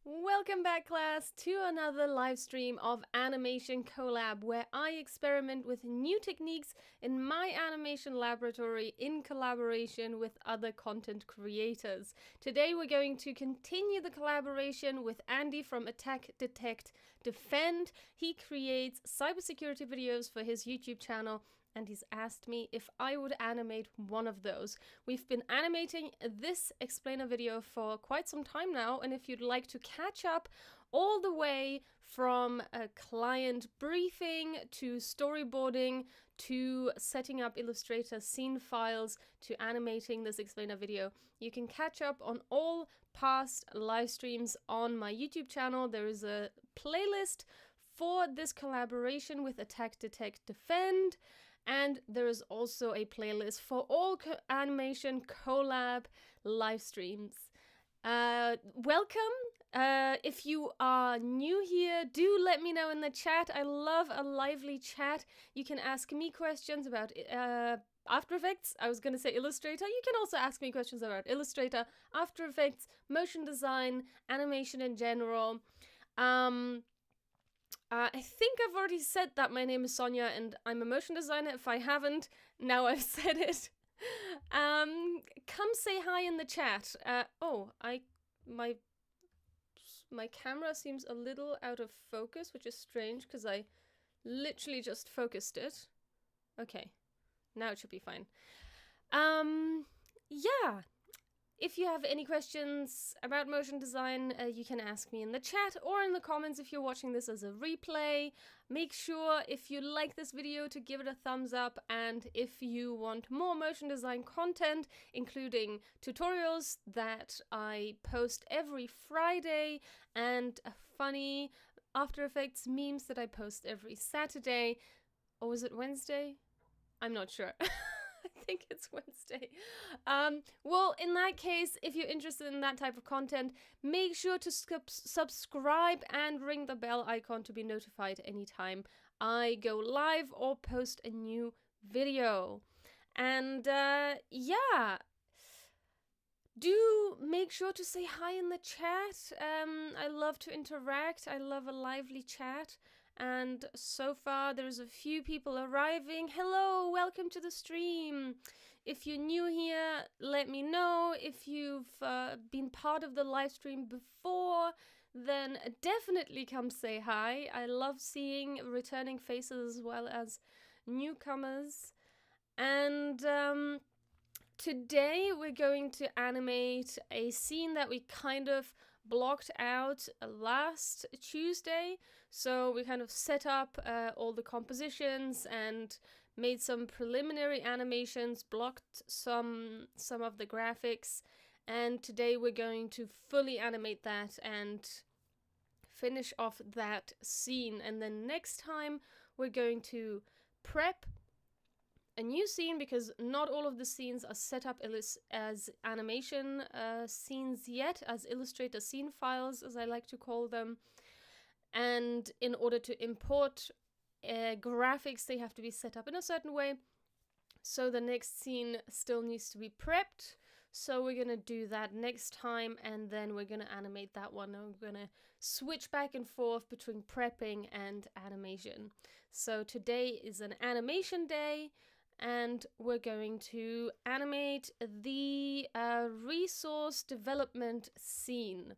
Welcome back, class, to another live stream of Animation Collab, where I experiment with new techniques in my animation laboratory in collaboration with other content creators. Today we're going to continue the collaboration with Andy from Attack, Detect, Defend. He creates cybersecurity videos for his YouTube channel, and he's asked me if I would animate one of those. We've been animating this explainer video for quite some time now, and if you'd like to catch up all the way from a client briefing to storyboarding to setting up Illustrator scene files to animating this explainer video, you can catch up on all past live streams on my YouTube channel. There is a playlist for this collaboration with Attack, Detect, Defend. And there is also a playlist for all animation collab live streams. Welcome. If you are new here, do let me know in the chat. I love a lively chat. You can ask me questions about After Effects. I was going to say Illustrator. You can also ask me questions about Illustrator, After Effects, motion design, animation in general. I think I've already said that my name is Sonja and I'm a motion designer. If I haven't, now I've said it. Come say hi in the chat. My camera seems a little out of focus, which is strange because I literally just focused it. Okay, now it should be fine. Yeah. If you have any questions about motion design, you can ask me in the chat or in the comments if you're watching this as a replay. Make sure, if you like this video, to give it a thumbs up, and if you want more motion design content, including tutorials that I post every Friday, and funny After Effects memes that I post every Saturday, or was it Wednesday? I'm not sure. I think it's Wednesday. Well, in that case, if you're interested in that type of content, make sure to subscribe and ring the bell icon to be notified anytime I go live or post a new video. And yeah, do make sure to say hi in the chat. I love to interact. I love a lively chat. And so far, there's a few people arriving. Hello, welcome to the stream. If you're new here, let me know. If you've been part of the live stream before, then definitely come say hi. I love seeing returning faces as well as newcomers. And today we're going to animate a scene that we kind of blocked out last Tuesday. So we kind of set up all the compositions and made some preliminary animations, blocked some of the graphics, and today we're going to fully animate that and finish off that scene. And then next time we're going to prep a new scene, because not all of the scenes are set up as animation scenes yet, as Illustrator scene files, as I like to call them. And in order to import graphics, they have to be set up in a certain way. So the next scene still needs to be prepped. So we're going to do that next time, and then we're going to animate that one. And we're going to switch back and forth between prepping and animation. So today is an animation day, and we're going to animate the resource development scene.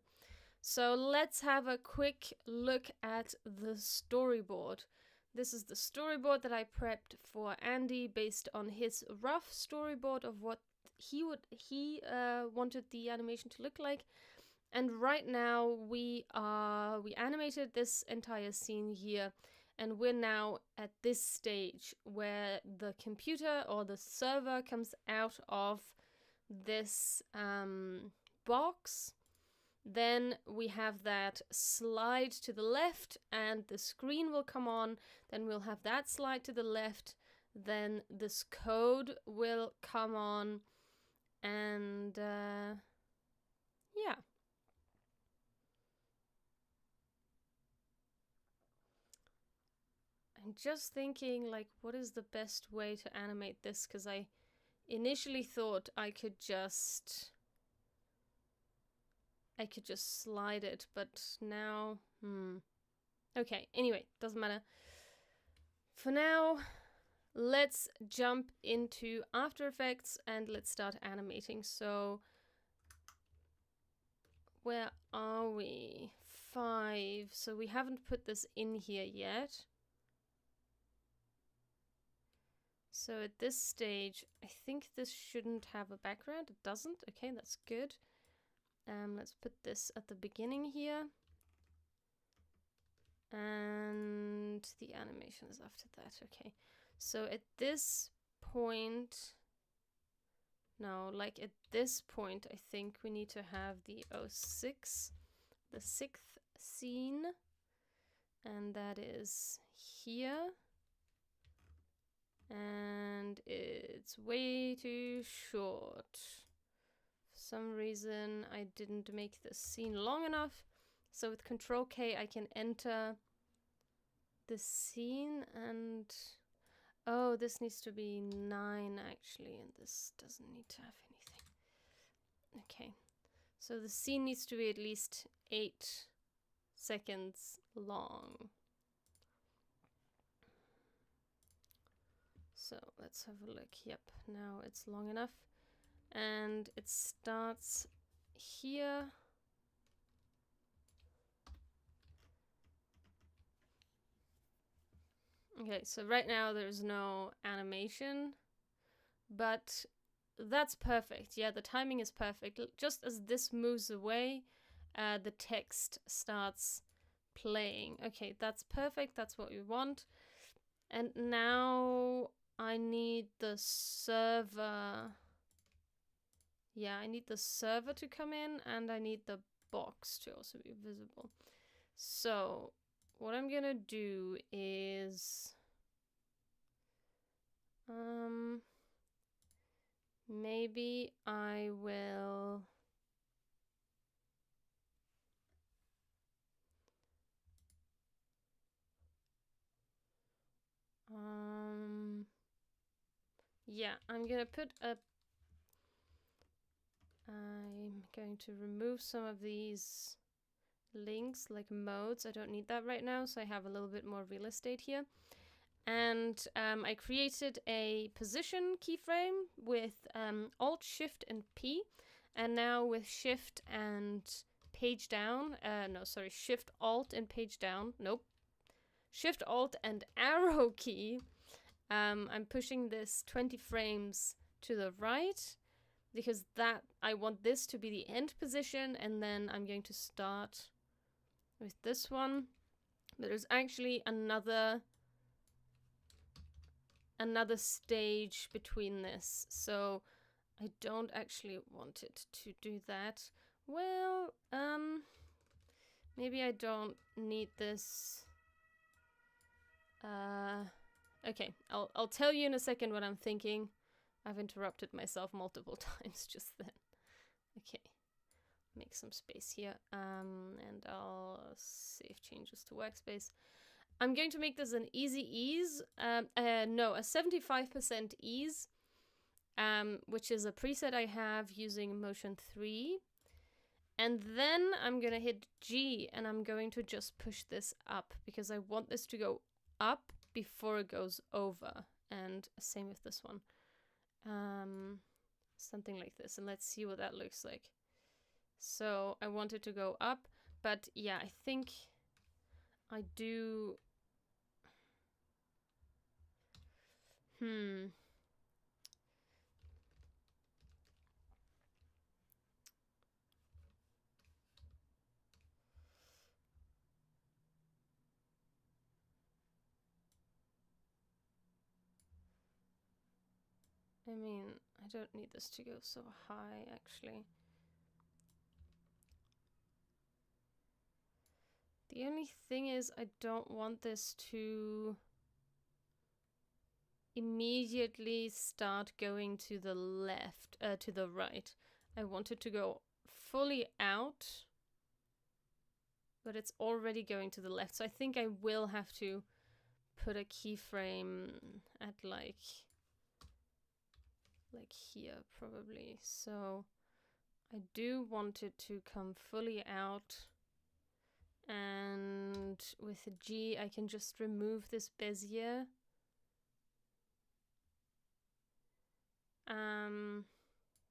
So let's have a quick look at the storyboard. This is the storyboard that I prepped for Andy based on his rough storyboard of what he wanted the animation to look like. And right now we animated this entire scene here. And we're now at this stage where the computer or the server comes out of this box. Then we have that slide to the left and the screen will come on. Then we'll have that slide to the left. Then this code will come on. And yeah. I'm just thinking, like, what is the best way to animate this? Because I initially thought I could just I could just slide it, but now, okay, anyway, doesn't matter. For now, let's jump into After Effects and let's start animating. So, where are we? 5. So we haven't put this in here yet. So at this stage, I think this shouldn't have a background. It doesn't. Okay, that's good. Let's put this at the beginning here. And the animation is after that. Okay. So at this point, no, like at this point, I think we need to have the 06, the 6th scene. And that is here. And it's way too short. For some reason, I didn't make this scene long enough. So with Control K, I can enter the scene and... Oh, this needs to be 9 actually, and this doesn't need to have anything. Okay, so the scene needs to be at least 8 seconds long. So let's have a look. Yep, now it's long enough. And it starts here. Okay, so right now there's no animation, but that's perfect. Yeah, the timing is perfect. Just as this moves away, the text starts playing. Okay, that's perfect. That's what we want. And now I need the server. Yeah, I need the server to come in and I need the box to also be visible. So what I'm gonna do is maybe I will yeah, I'm gonna put a I'm going to remove some of these links like modes. I don't need that right now, so I have a little bit more real estate here. And I created a position keyframe with Alt, Shift, and P. And now with Shift and page down, Shift, Alt, and page down, Shift, Alt, and arrow key, I'm pushing this 20 frames to the right, because I want this to be the end position, and then I'm going to start with this one. But there's actually another stage between this, so I don't actually want it to do that. Well, maybe I don't need this. Okay, I'll tell you in a second what I'm thinking. I've interrupted myself multiple times just then. Okay, make some space here, and I'll save changes to workspace. I'm going to make this an easy ease, a 75% ease, which is a preset I have using Motion 3. And then I'm gonna hit G and I'm going to just push this up because I want this to go up before it goes over. And same with this one. Something like this. And let's see what that looks like. So I want it to go up, but yeah, I think I do. I mean, I don't need this to go so high, actually. The only thing is I don't want this to immediately start going to the left, to the right. I want it to go fully out, but it's already going to the left. So I think I will have to put a keyframe at like here probably. So I do want it to come fully out. And with a G, I can just remove this Bezier.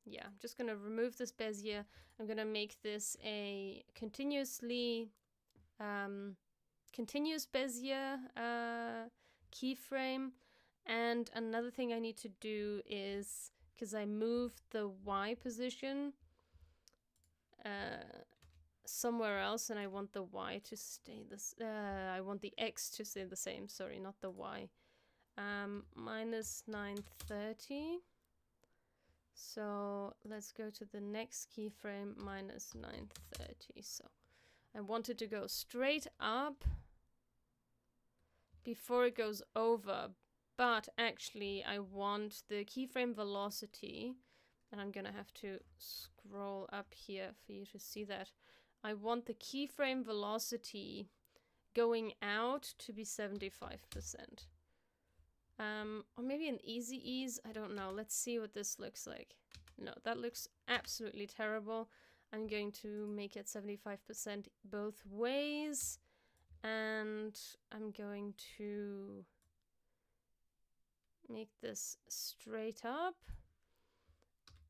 Yeah, I'm just gonna remove this Bezier. I'm gonna make this a continuous Bezier keyframe. And another thing I need to do is, because I moved the Y position somewhere else, and I want the Y to stay this. I want the X to stay the same. Sorry, not the Y. Minus 930. So let's go to the next keyframe, minus 930. So I want it to go straight up before it goes over, but actually I want the keyframe velocity, and I'm gonna have to scroll up here for you to see that. I want the keyframe velocity going out to be 75%. Or maybe an easy ease, I don't know. Let's see what this looks like. No, that looks absolutely terrible. I'm going to make it 75% both ways. And I'm going to make this straight up.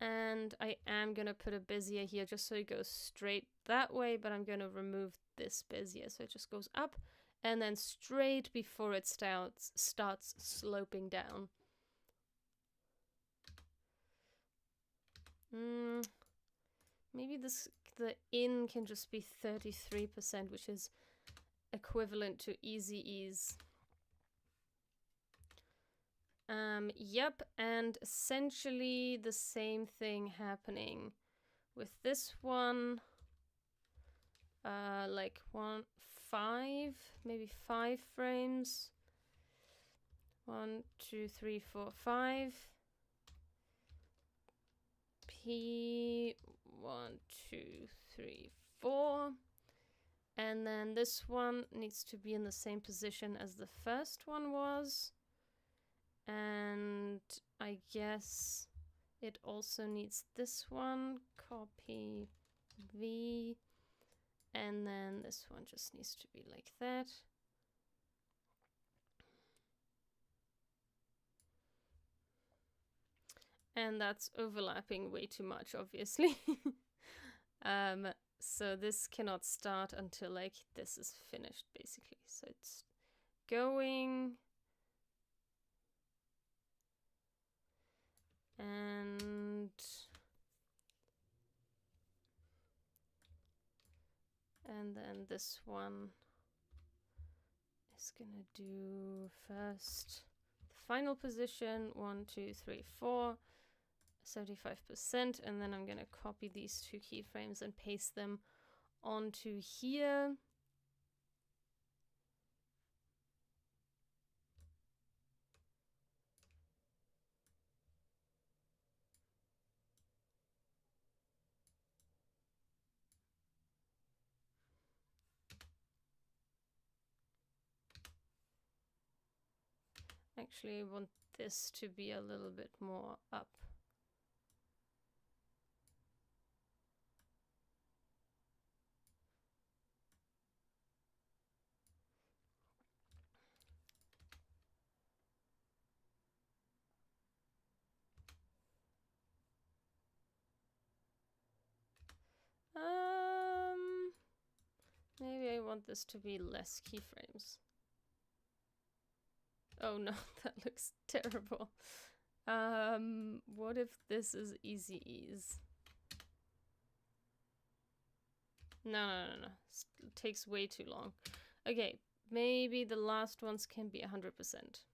And I am going to put a Bezier here just so it goes straight that way, but I'm going to remove this Bezier so it just goes up and then straight before it starts sloping down. Maybe the in can just be 33%, which is equivalent to easy ease. Yep, and essentially the same thing happening with this one. Like 5, maybe 5 frames. 1, 2, 3, 4, 5. P 1, 2, 3, 4. And then this one needs to be in the same position as the first one was. And I guess it also needs this one. Copy V. And then this one just needs to be like that. And that's overlapping way too much, obviously. So this cannot start until like this is finished, basically. So it's going. And then this one is gonna do first the final position, 1, 2, 3, 4, 75%, and then I'm gonna copy these 2 keyframes and paste them onto here. Actually, I want this to be a little bit more up. Maybe I want this to be less keyframes. Oh no, that looks terrible. What if this is easy ease? No. It takes way too long. Okay, maybe the last ones can be 100%.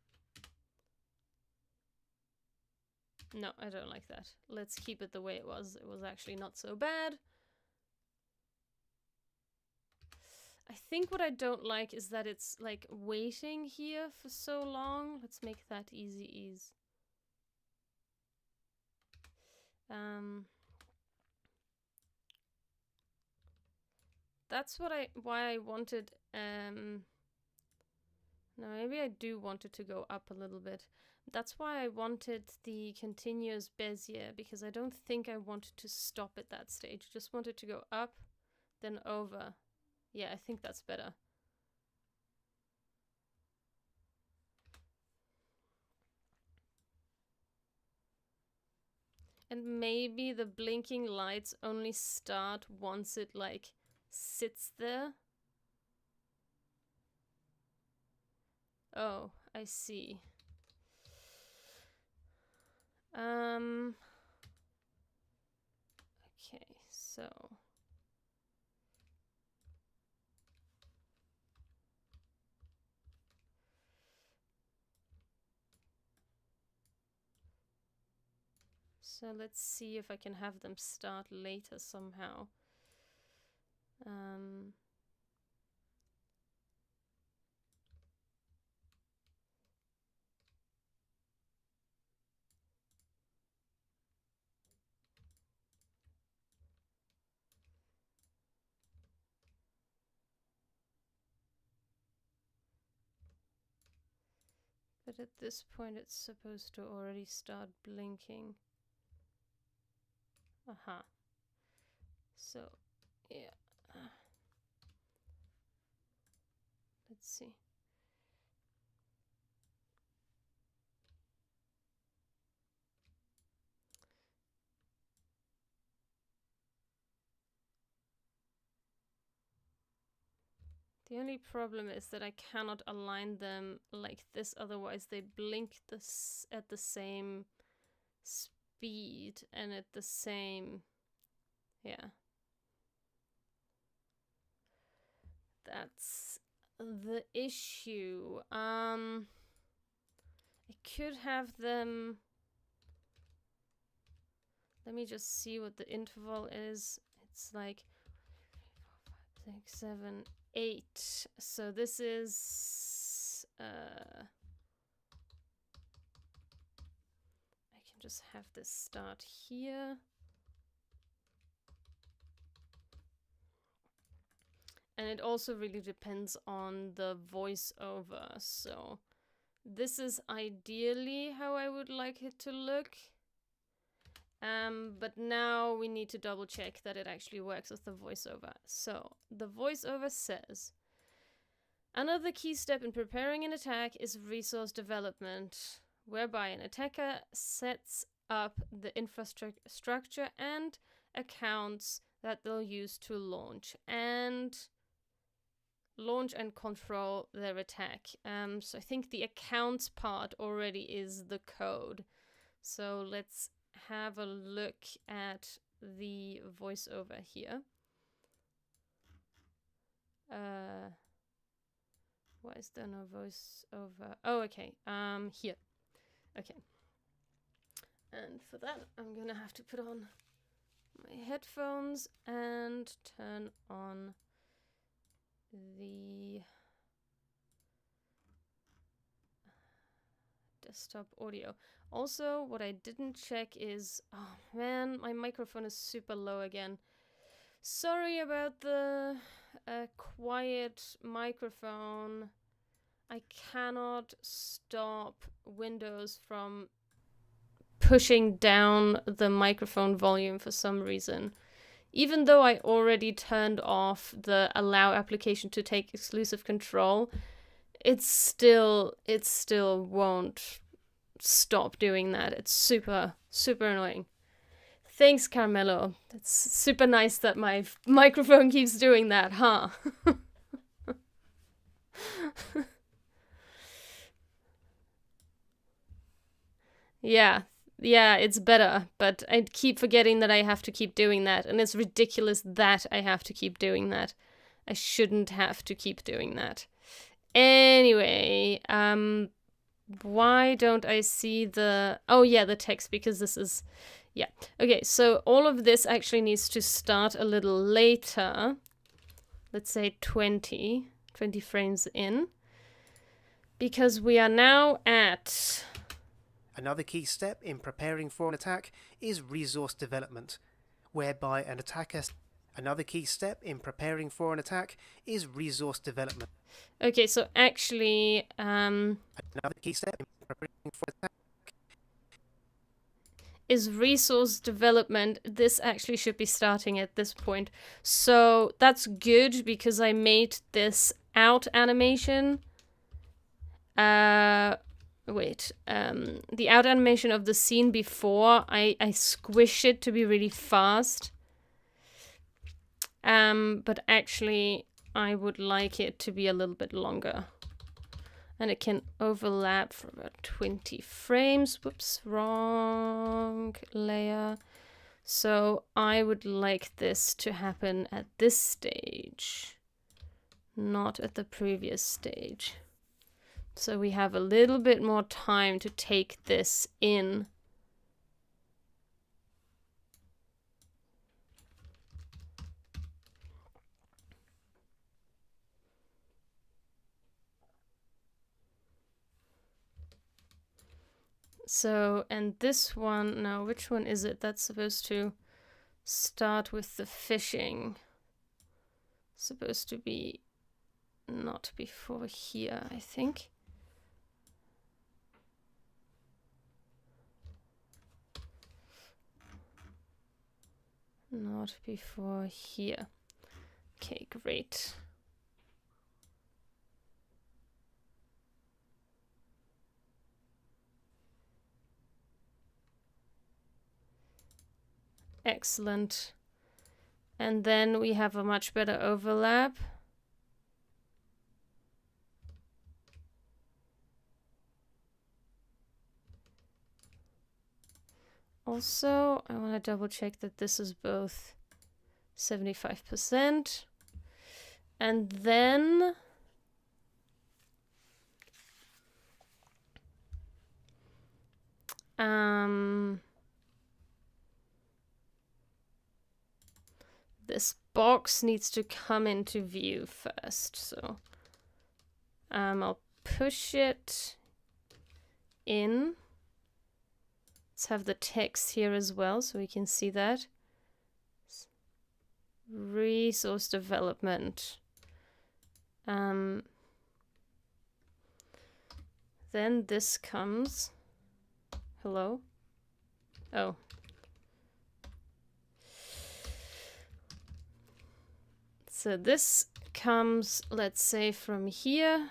No, I don't like that. Let's keep it the way it was. It was actually not so bad. I think what I don't like is that it's like waiting here for so long. Let's make that easy ease. That's why I wanted No, maybe I do want it to go up a little bit. That's why I wanted the continuous Bezier, because I don't think I wanted to stop at that stage. Just wanted to go up, then over. Yeah, I think that's better. And maybe the blinking lights only start once it, like, sits there. Oh, I see. Okay, so... So let's see if I can have them start later somehow. But at this point it's supposed to already start blinking. Aha. So, yeah. Let's see. The only problem is that I cannot align them like this, otherwise they blink this at the same speed and at the same... Yeah. That's the issue. I could have them... Let me just see what the interval is. It's like 4, 5, 6, 7, 8. So this is... I can just have this start here. And it also really depends on the voiceover. So this is ideally how I would like it to look. But now we need to double check that it actually works with the voiceover. So the voiceover says, another key step in preparing an attack is resource development, whereby an attacker sets up the infrastructure and accounts that they'll use to launch and control their attack. So I think the accounts part already is the code. So let's have a look at the voiceover here. Why is there no voiceover? Oh, okay. Here. Okay. And for that, I'm gonna have to put on my headphones and turn on the desktop audio. Also, what I didn't check is, oh man, my microphone is super low again. Sorry about the quiet microphone. I cannot stop Windows from pushing down the microphone volume for some reason. Even though I already turned off the allow application to take exclusive control, it still won't stop doing that. It's super annoying. Thanks, Carmelo. It's super nice that my microphone keeps doing that, huh? Yeah, it's better, but I keep forgetting that I have to keep doing that, and it's ridiculous that I have to keep doing that. I shouldn't have to keep doing that. Anyway, why don't I see the... Oh yeah, the text, because this is... Yeah. Okay, so all of this actually needs to start a little later. Let's say 20 frames in. Because we are now at... Another key step in preparing for an attack is resource development, whereby an attacker... Another key step in preparing for an attack is resource development. Okay, so actually, Another key step in preparing for an attack is resource development. This actually should be starting at this point. So that's good because I made this out animation. The out animation of the scene before, I squish it to be really fast. But actually, I would like it to be a little bit longer. And it can overlap for about 20 frames. Whoops, wrong layer. So I would like this to happen at this stage, not at the previous stage. So we have a little bit more time to take this in. So, and this one, no, which one is it? That's supposed to start with the fishing. Supposed to be not before here, I think. Not before here. Okay, great. Excellent. And then we have a much better overlap. Also, I want to double check that this is both 75%. And then this box needs to come into view first. So I'll push it in. Let's have the text here as well so we can see that. Resource development. Then this comes. Hello? Oh. So this comes, let's say, from here.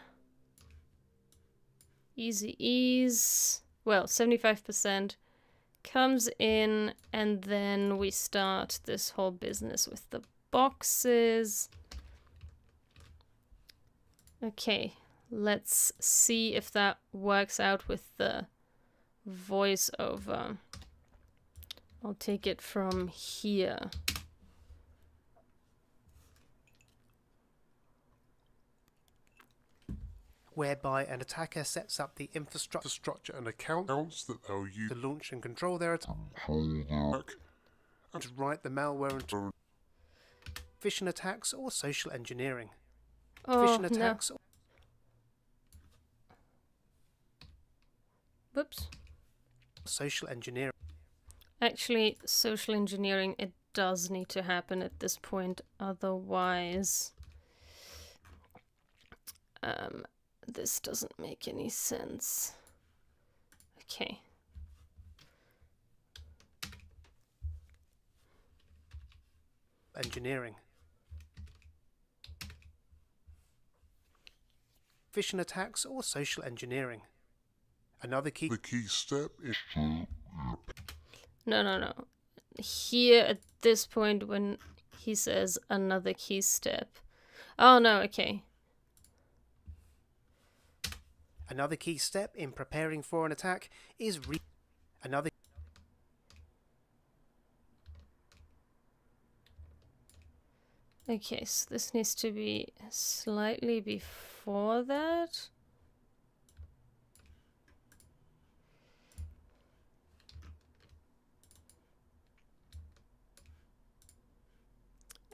Easy ease. Well, 75%. Comes in, and then we start this whole business with the boxes. Okay, let's see if that works out with the voiceover. I'll take it from here. whereby an attacker sets up the infrastructure and accounts that they'll use to launch and control their attack, and to write the malware and phishing attacks or social engineering. Phishing attacks. No. Whoops. Social engineering. Actually, social engineering, it does need to happen at this point, otherwise this doesn't make any sense. Okay. Engineering. Phishing attacks or social engineering. Another key. The key step is No. Here at this point when he says another key step. Oh no, okay. Another key step in preparing for an attack is another. Okay, so this needs to be slightly before that.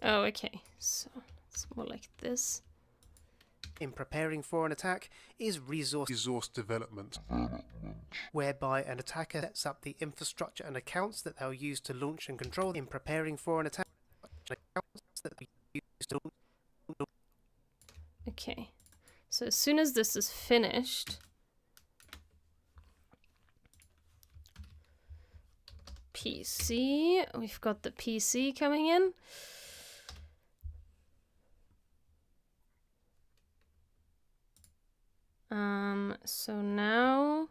Oh, okay. So it's more like this. In preparing for an attack is resource development, whereby an attacker sets up the infrastructure and accounts that they'll use to launch and control. In preparing for an attack, that we use to... Okay, so as soon as this is finished, PC, we've got the PC coming in. So now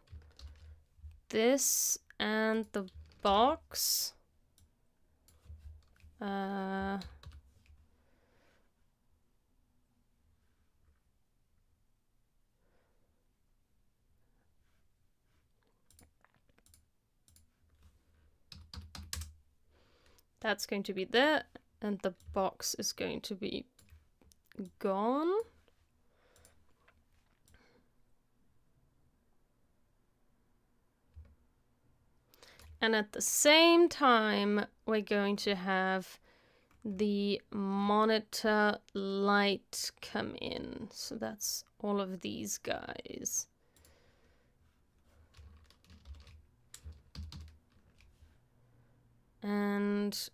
this and the box. That's going to be there, and the box is going to be gone. And at the same time, we're going to have the monitor light come in. So that's all of these guys. And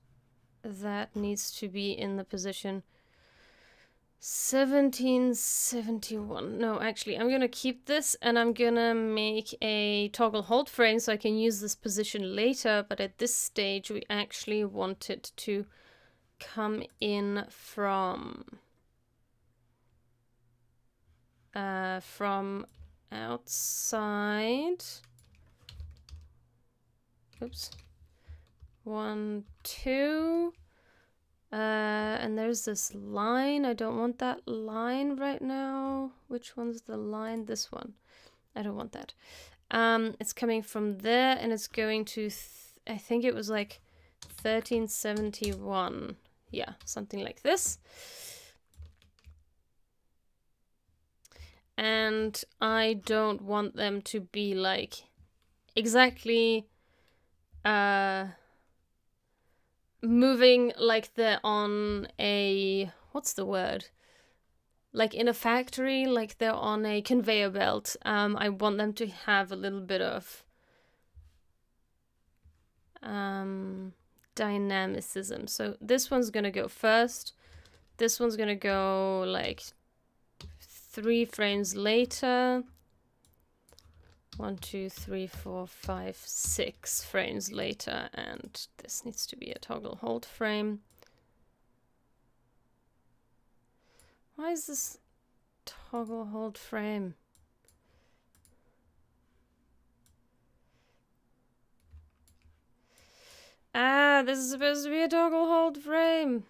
that needs to be in the position 1771. No, actually, I'm gonna keep this and I'm gonna make a toggle hold frame so I can use this position later, but at this stage we actually want it to come in from outside. Oops. 1, 2. And there's this line. I don't want that line right now. Which one's the line? This one. I don't want that. It's coming from there and it's going to, I think it was like 1371. Yeah, something like this. And I don't want them to be like exactly moving like they're on a, what's the word? Like in a factory, like they're on a conveyor belt. I want them to have a little bit of dynamicism. So this one's gonna go first. This one's gonna go like 3 frames later. 1, 2, 3, 4, 5, 6 frames later, and this needs to be a toggle hold frame. Why is this toggle hold frame? Ah, this is supposed to be a toggle hold frame.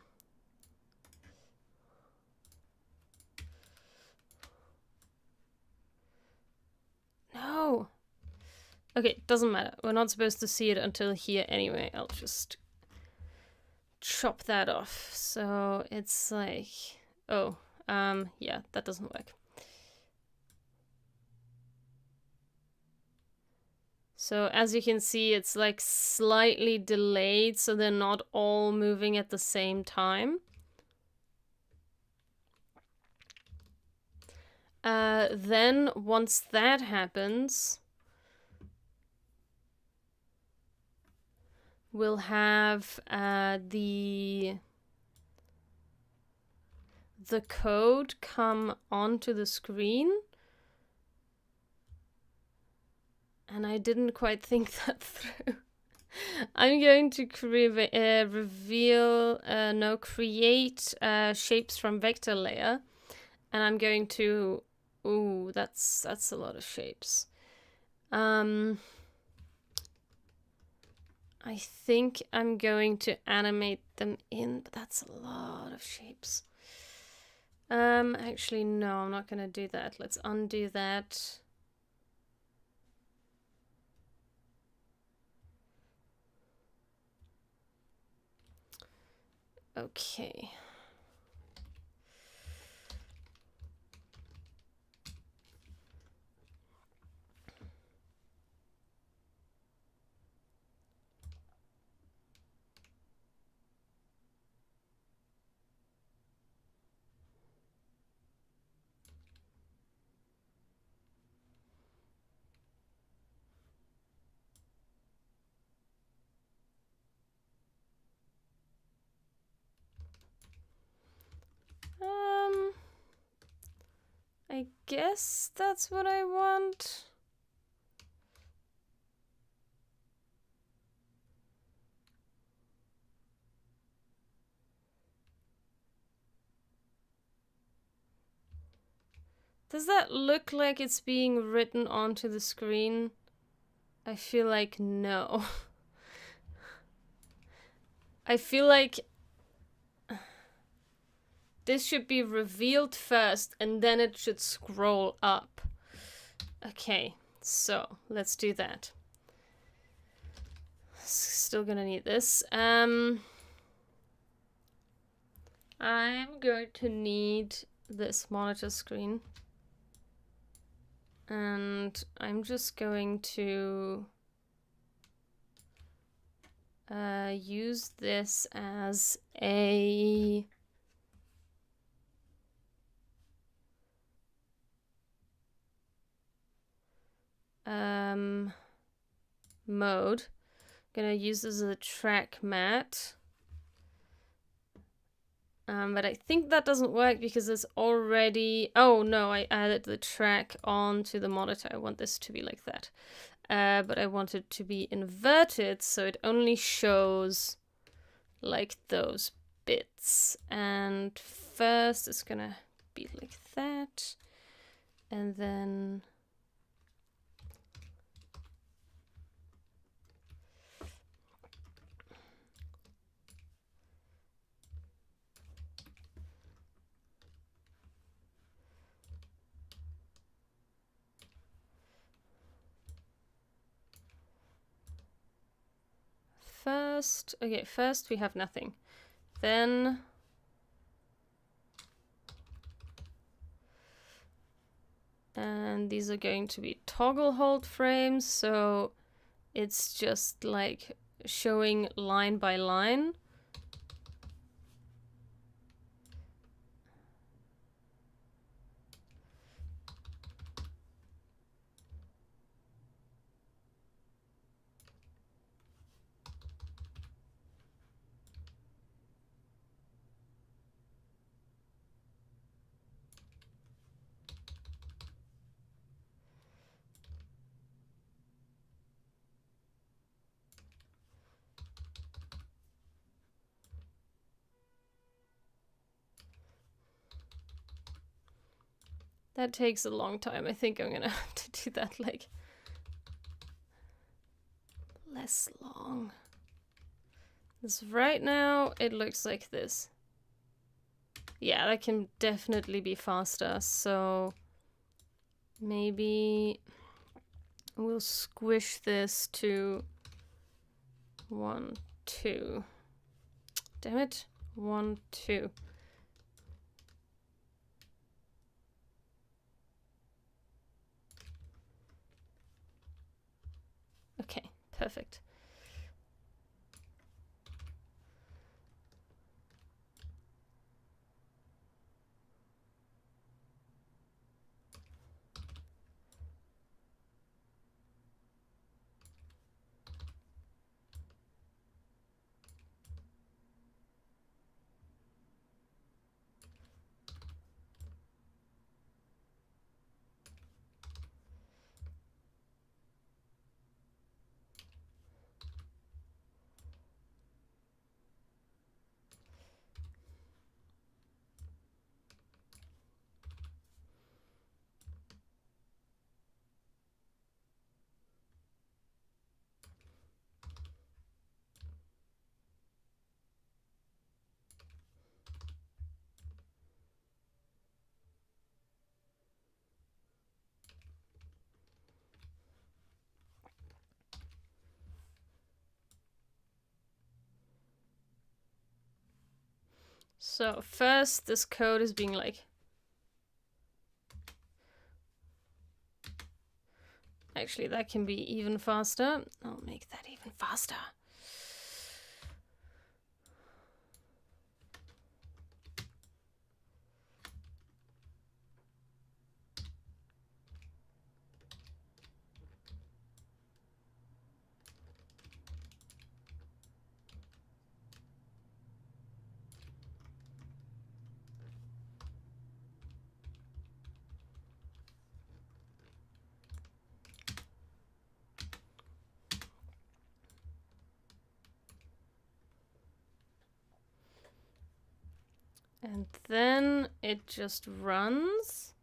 No. Okay, doesn't matter. We're not supposed to see it until here anyway. I'll just chop that off. So it's like, oh, yeah, that doesn't work. So as you can see, it's like slightly delayed, so they're not all moving at the same time. Then once that happens, we'll have the code come onto the screen. And I didn't quite think that through. I'm going to create shapes from vector layer. And I'm going to, ooh, that's a lot of shapes. I think I'm going to animate them in, but that's a lot of shapes. Actually, no, I'm not gonna do that. Let's undo that. Okay. I guess that's what I want. Does that look like it's being written onto the screen? I feel like no. I feel like this should be revealed first and then it should scroll up. Okay, so let's do that. Still gonna need this. I'm going to need this monitor screen. And I'm just going to use this as a mode. I'm gonna use this as a track mat. But I think that doesn't work because it's already... Oh no, I added the track onto the monitor. I want this to be like that. But I want it to be inverted so it only shows like those bits. And first it's gonna be like that. And then... First we have nothing. Then and these are going to be toggle hold frames, so it's just like showing line by line. That takes a long time. I think I'm gonna have to do that like less long. This right now it looks like this. Yeah, that can definitely be faster, so maybe we'll squish this to 1, 2. Damn it. 1, 2. Okay, perfect. So first this code is being like... Actually, that can be even faster. I'll make that even faster. And then it just runs.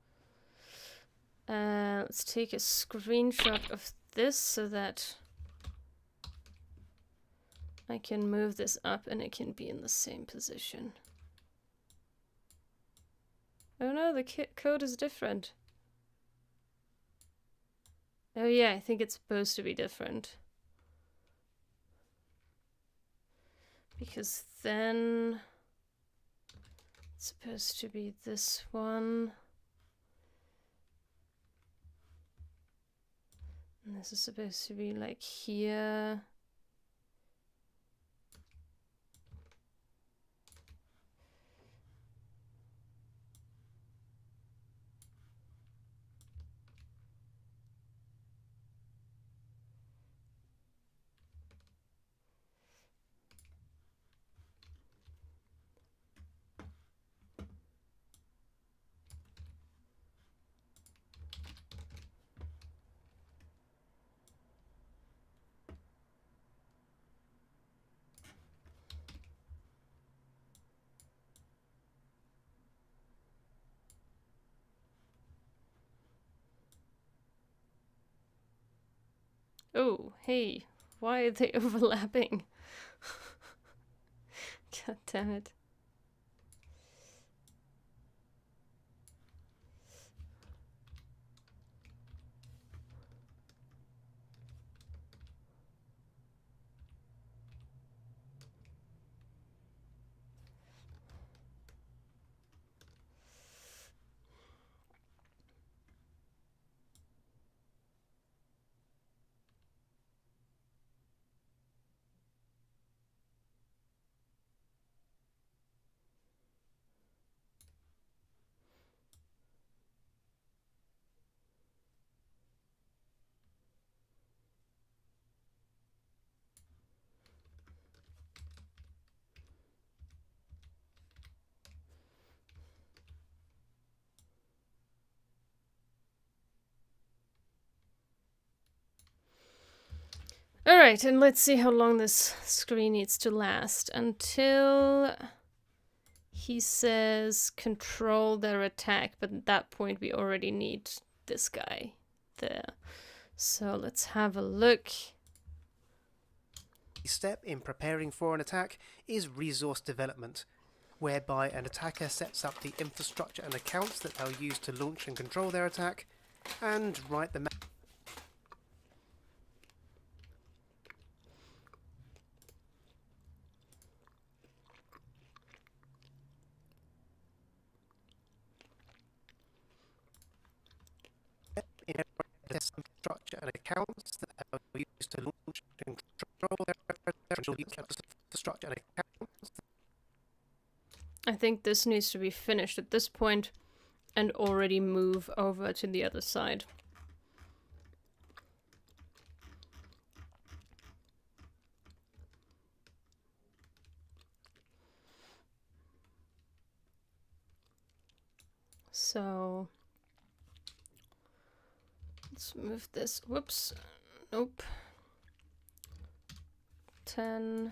Let's take a screenshot of this so that I can move this up and it can be in the same position. Oh no, the code is different. Oh yeah, I think it's supposed to be different. Because then it's supposed to be this one. And this is supposed to be like here. Oh, hey, why are they overlapping? God damn it. Alright, and let's see how long this screen needs to last until he says control their attack, but at that point we already need this guy there. So let's have a look. The step in preparing for an attack is resource development, whereby an attacker sets up the infrastructure and accounts that they'll use to launch and control their attack, and write the structure and accounts that are used to launch and control their infrastructure and accounts. I think this needs to be finished at this point and already move over to the other side. So let's move this. Whoops. Nope. 10.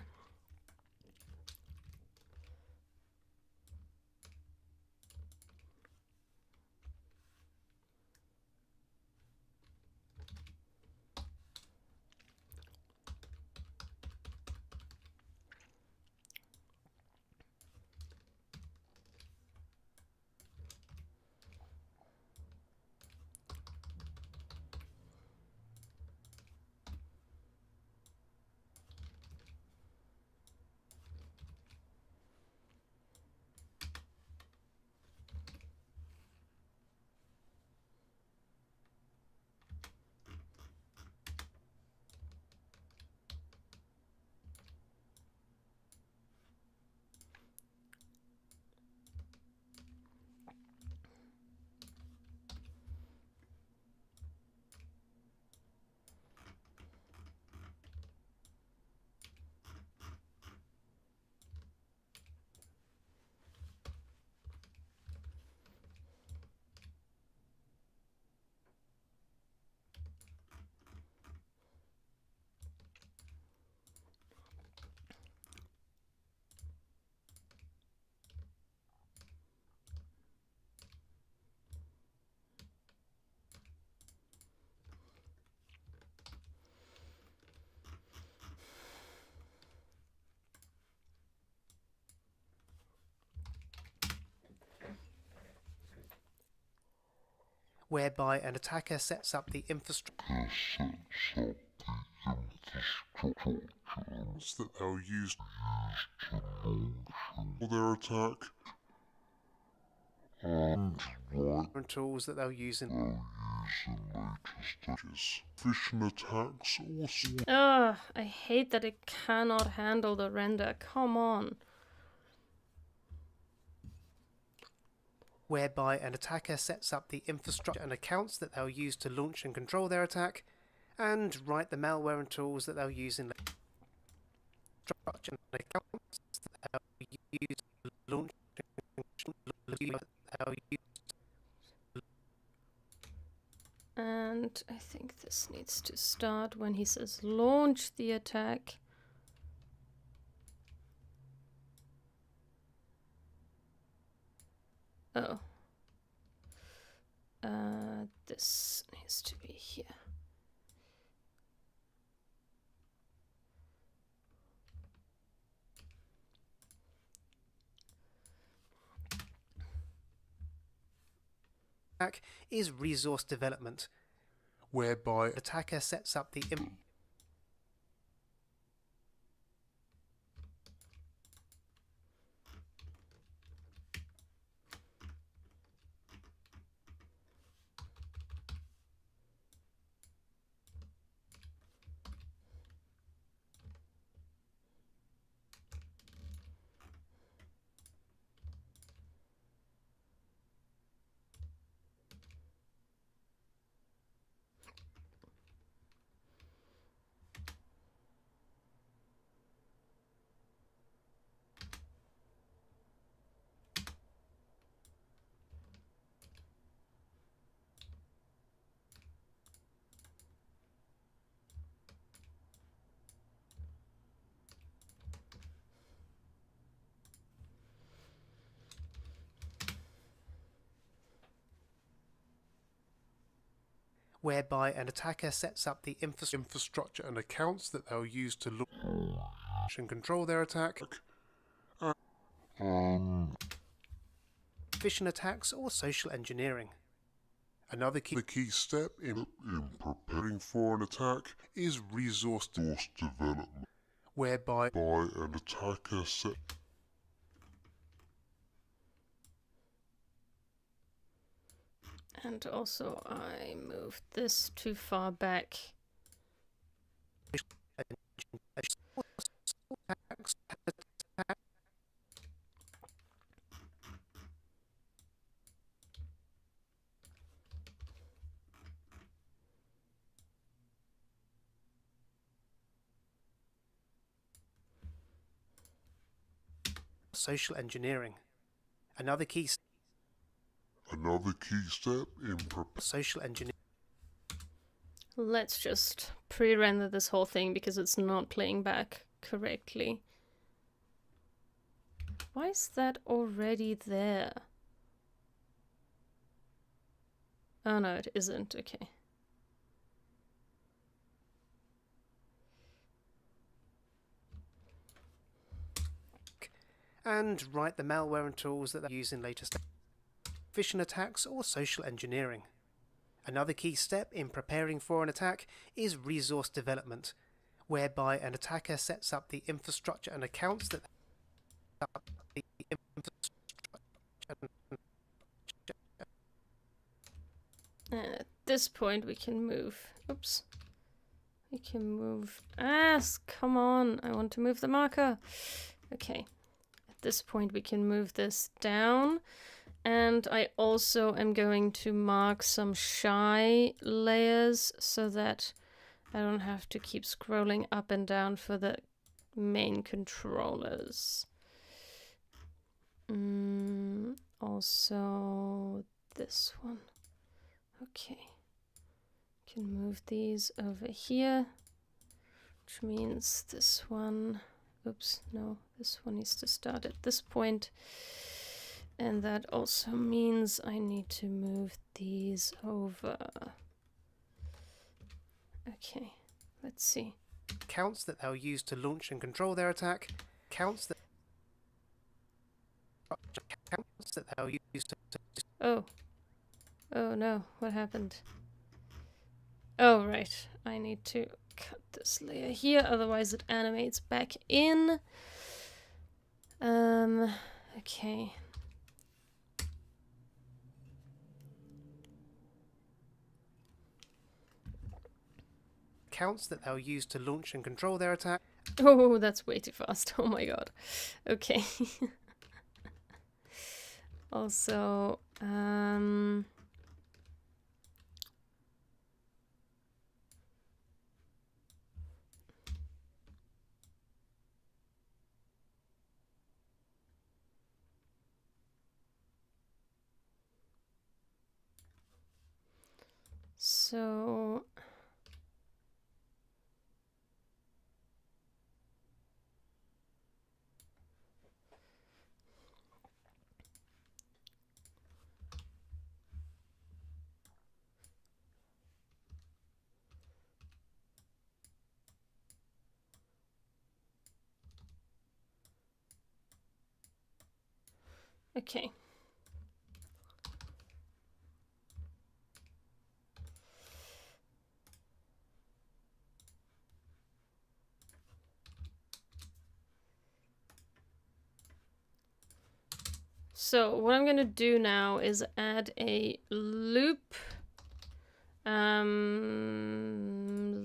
whereby an attacker sets up the infrastructure that they'll use for their attack, and tools that they'll use in later stages. Vision attacks also. Ugh, I hate that it cannot handle the render. Come on. whereby an attacker sets up the infrastructure and accounts that they'll use to launch and control their attack, and write the malware and tools that they'll use in structure and accounts that they'll use to launch And I think this needs to start when he says launch the attack. Oh. This needs to be here. attack is resource development, whereby the attacker sets up the whereby an attacker sets up the infrastructure and accounts that they'll use to launch and control their attack, phishing attacks or social engineering. Another key step in preparing for an attack is resource development, whereby an attacker set. And also I moved this too far back. social engineering. Another key step in social engineering. Let's just pre-render this whole thing because it's not playing back correctly. Why is that already there? Oh no, it isn't. Okay. And write the malware and tools that they use in later stages. Phishing attacks or social engineering. Another key step in preparing for an attack is resource development, whereby an attacker sets up the infrastructure and accounts that At this point we can move. Oops. We can move. Come on. I want to move the marker. Okay. At this point we can move this down. And I also am going to mark some shy layers so that I don't have to keep scrolling up and down for the main controllers. Also this one. Okay. Can move these over here, which means this one. Oops, no, this one needs to start at this point. And that also means I need to move these over. Okay, let's see. Accounts that they'll use to launch and control their attack. Accounts that they'll use to... Oh. Oh no, what happened? Oh, right. I need to cut this layer here, otherwise it animates back in. Okay. Counts that they'll use to launch and control their attack. Oh, that's way too fast. Oh my god. Okay. Also, so okay. So what I'm gonna do now is add a loop.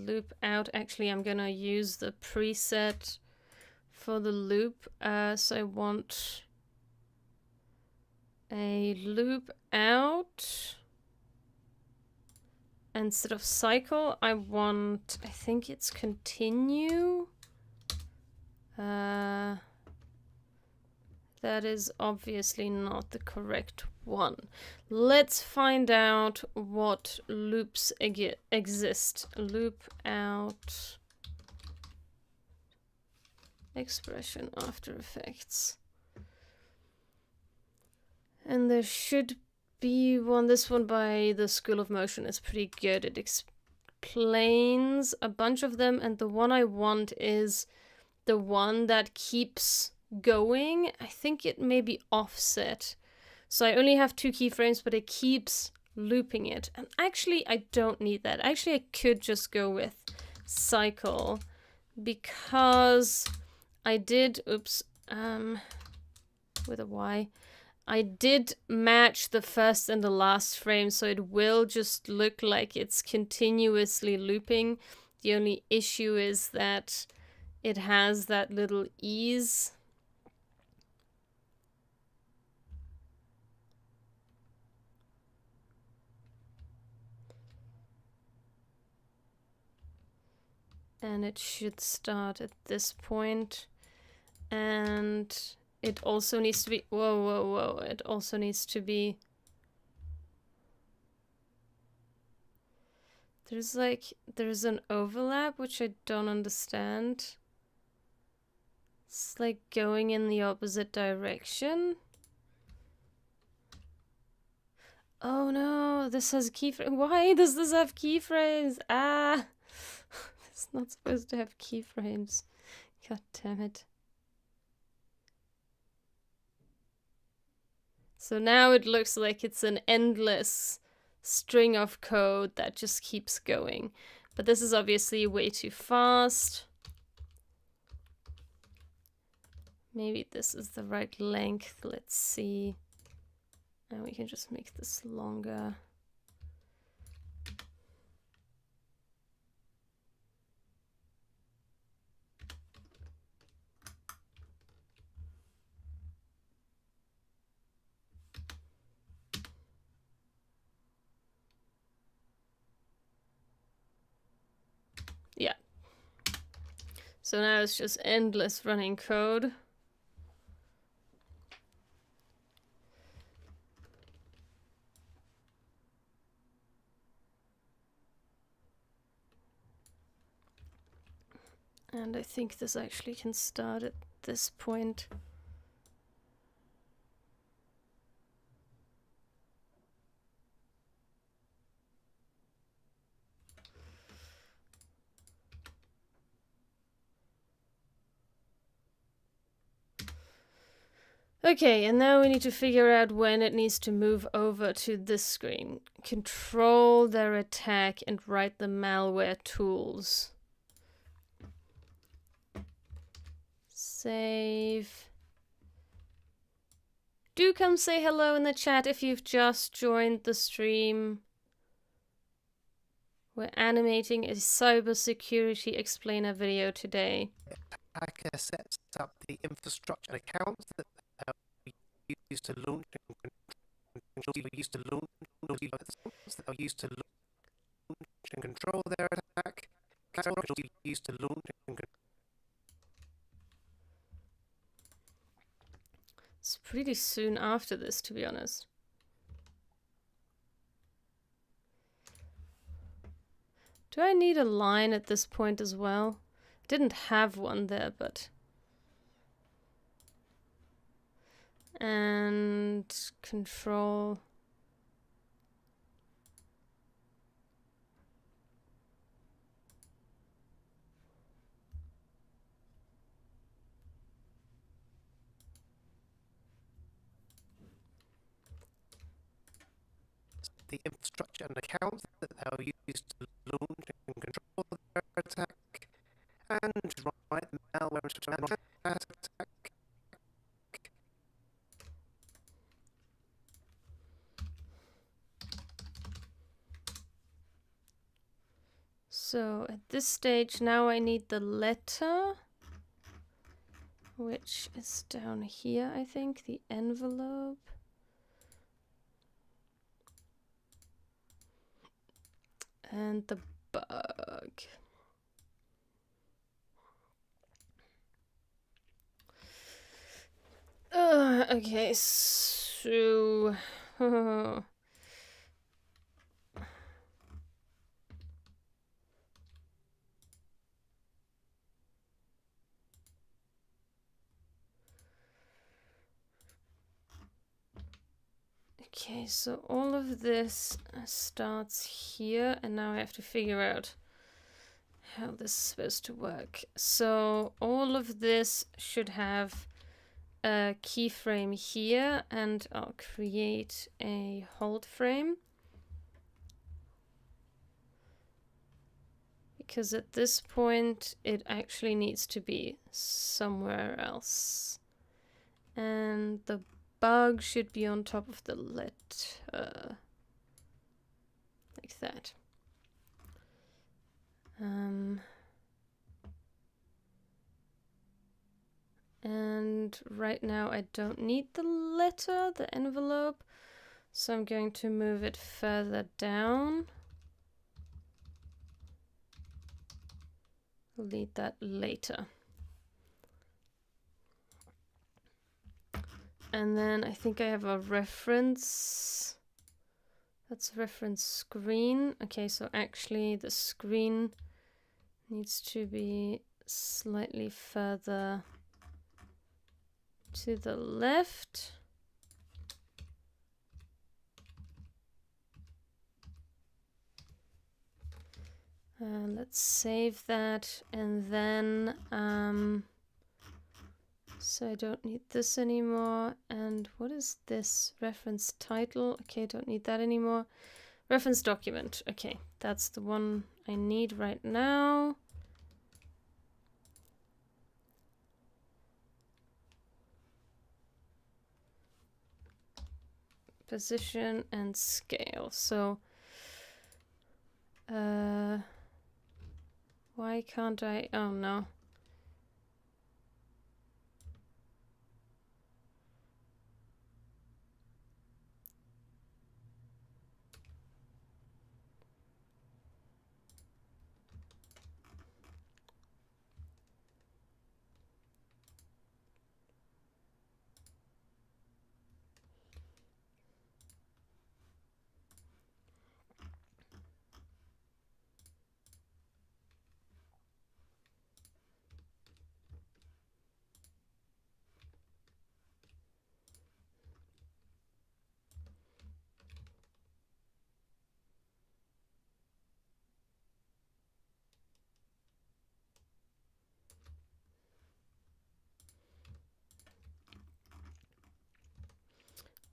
Loop out. Actually, I'm gonna use the preset for the loop. So I want a loop out. Instead of cycle, I think it's continue. That is obviously not the correct one. Let's find out what loops exist. Loop out. Expression After Effects. And there should be one. This one by the School of Motion is pretty good. It explains a bunch of them, and the one I want is the one that keeps going. I think it may be offset. So I only have 2 keyframes, but it keeps looping it. And actually, I don't need that. Actually, I could just go with cycle because I did, oops, with a Y, I did match the first and the last frame, so it will just look like it's continuously looping. The only issue is that it has that little ease. And it should start at this point. And it also needs to be, whoa, whoa, whoa. It also needs to be, there's an overlap, which I don't understand. It's like going in the opposite direction. Oh no, this has keyframes. Why does this have keyframes? Ah, it's not supposed to have keyframes. God damn it. So now it looks like it's an endless string of code that just keeps going. But this is obviously way too fast. Maybe this is the right length. Let's see. And we can just make this longer. Yeah. So now it's just endless running code. And I think this actually can start at this point. Okay, and now we need to figure out when it needs to move over to this screen. Control their attack and write the malware tools. Save. Do come say hello in the chat if you've just joined the stream. We're animating a cybersecurity explainer video today. Hacker sets up the infrastructure accounts that are used to launch and control their attack. Used to launch and It's pretty soon after this, to be honest. Do I need a line at this point as well? Didn't have one there, but... And control... the infrastructure and accounts that are used to launch and control their attack, and write malware and attack. So at this stage now I need the letter, which is down here, I think, the envelope. And the bug. Okay, so... Okay, so all of this starts here, and now I have to figure out how this is supposed to work. So all of this should have a keyframe here, and I'll create a hold frame. Because at this point, it actually needs to be somewhere else. And the bug should be on top of the letter. Like that. And right now I don't need the letter, the envelope, so I'm going to move it further down. I'll need that later. And then I think I have a reference. That's reference screen. Okay, so actually the screen needs to be slightly further to the left. Let's save that, and then so I don't need this anymore. And what is this? Reference title. Okay, don't need that anymore. Reference document. Okay, that's the one I need right now. Position and scale. So why can't I? Oh no.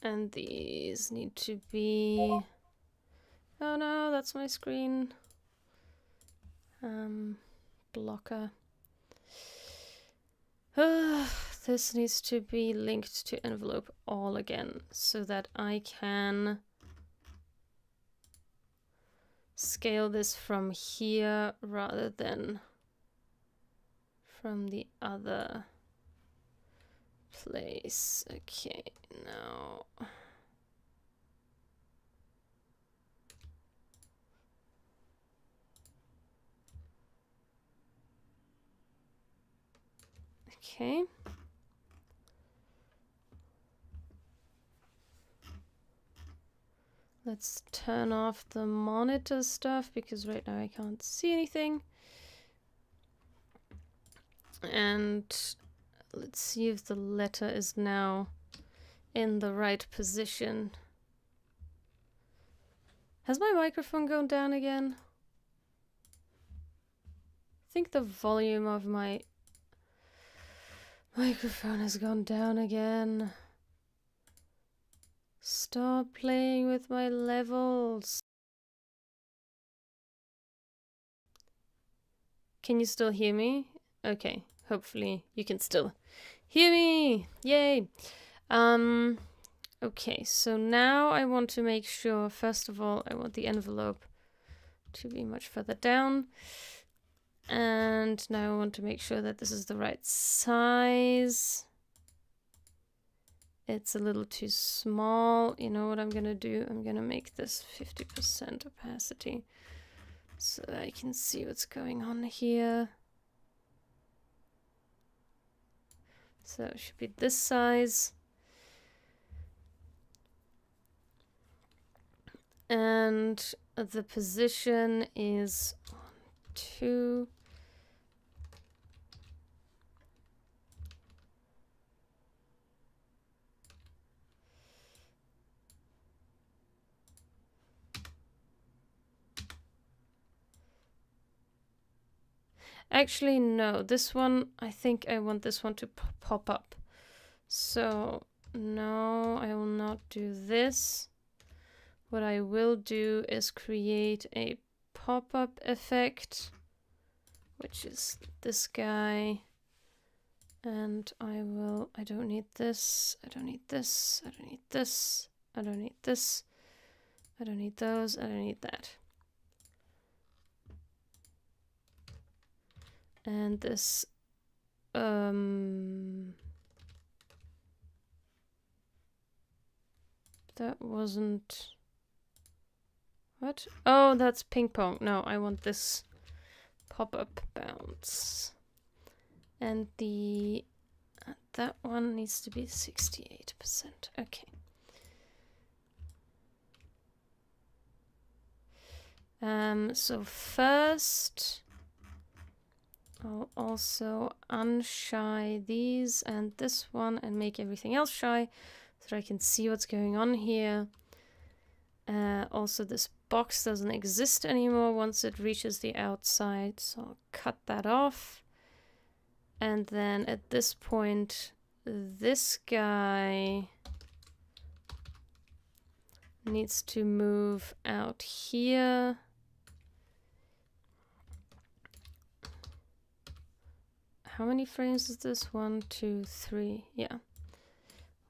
And these need to be... Oh no, that's my screen. Blocker. This needs to be linked to envelope all again so that I can scale this from here rather than from the other place. Okay, now okay. Let's turn off the monitor stuff because right now I can't see anything. And let's see if the letter is now in the right position. Has my microphone gone down again? I think the volume of my microphone has gone down again. Stop playing with my levels. Can you still hear me? Okay, hopefully you can still hear me. Yay. Okay, so now I want to make sure, first of all, I want the envelope to be much further down. And now I want to make sure that this is the right size. It's a little too small. You know what I'm gonna do? I'm gonna make this 50% opacity so that I can see what's going on here. So it should be this size. And the position is 1, 2. Actually, no, this one, I think I want this one to pop up. So, no, I will not do this. What I will do is create a pop-up effect, which is this guy. And I don't need this, I don't need this, I don't need this, I don't need this, I don't need those, I don't need that. And this, that wasn't, what? Oh, that's ping pong. No, I want this pop-up bounce. And the, that one needs to be 68%. Okay. So first, I'll also unshy these and this one and make everything else shy so that I can see what's going on here. Also, this box doesn't exist anymore once it reaches the outside, so I'll cut that off. And then at this point, this guy needs to move out here. How many frames is this? 1, 2, 3. Yeah.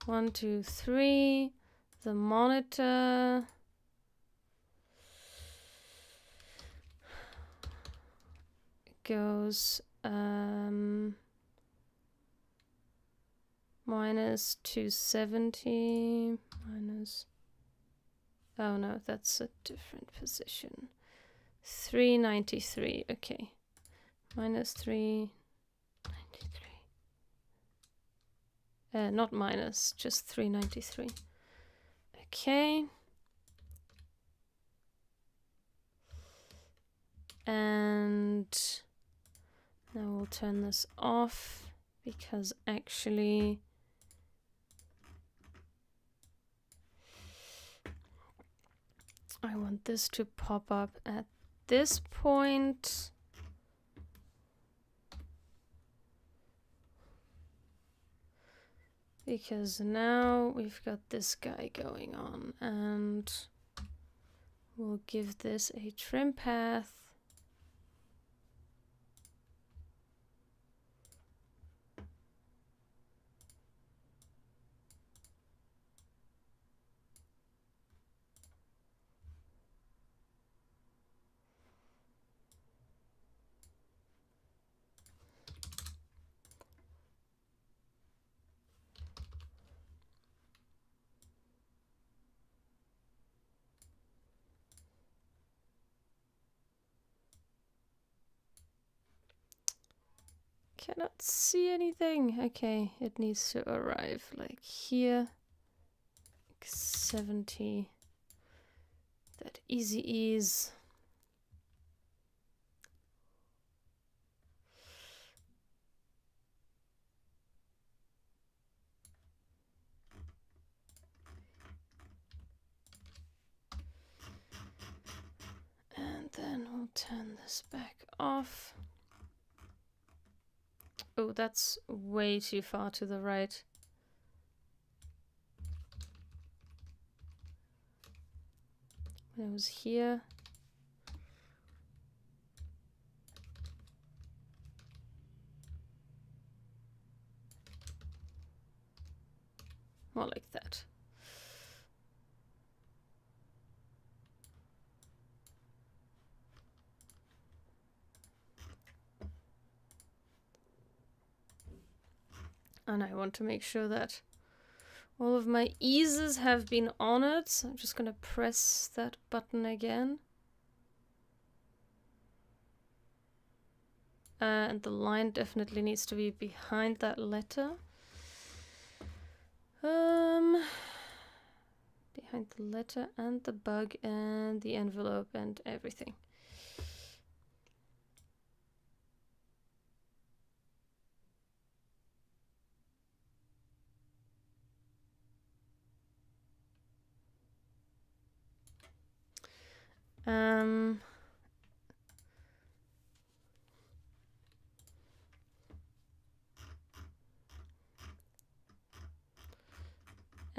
1, 2, 3. The monitor. Goes minus 270 minus, oh no, that's a different position. 393, okay. Minus 393. Not minus, just 393. Okay. And now we'll turn this off because actually I want this to pop up at this point. Because now we've got this guy going on, and we'll give this a trim path. Cannot see anything. Okay, it needs to arrive like here. Like 70. That easy ease. And then we'll turn this back off. Oh, that's way too far to the right. When it was here. More like that. And I want to make sure that all of my eases have been honored. So I'm just gonna press that button again. And the line definitely needs to be behind that letter. Behind the letter and the bug and the envelope and everything.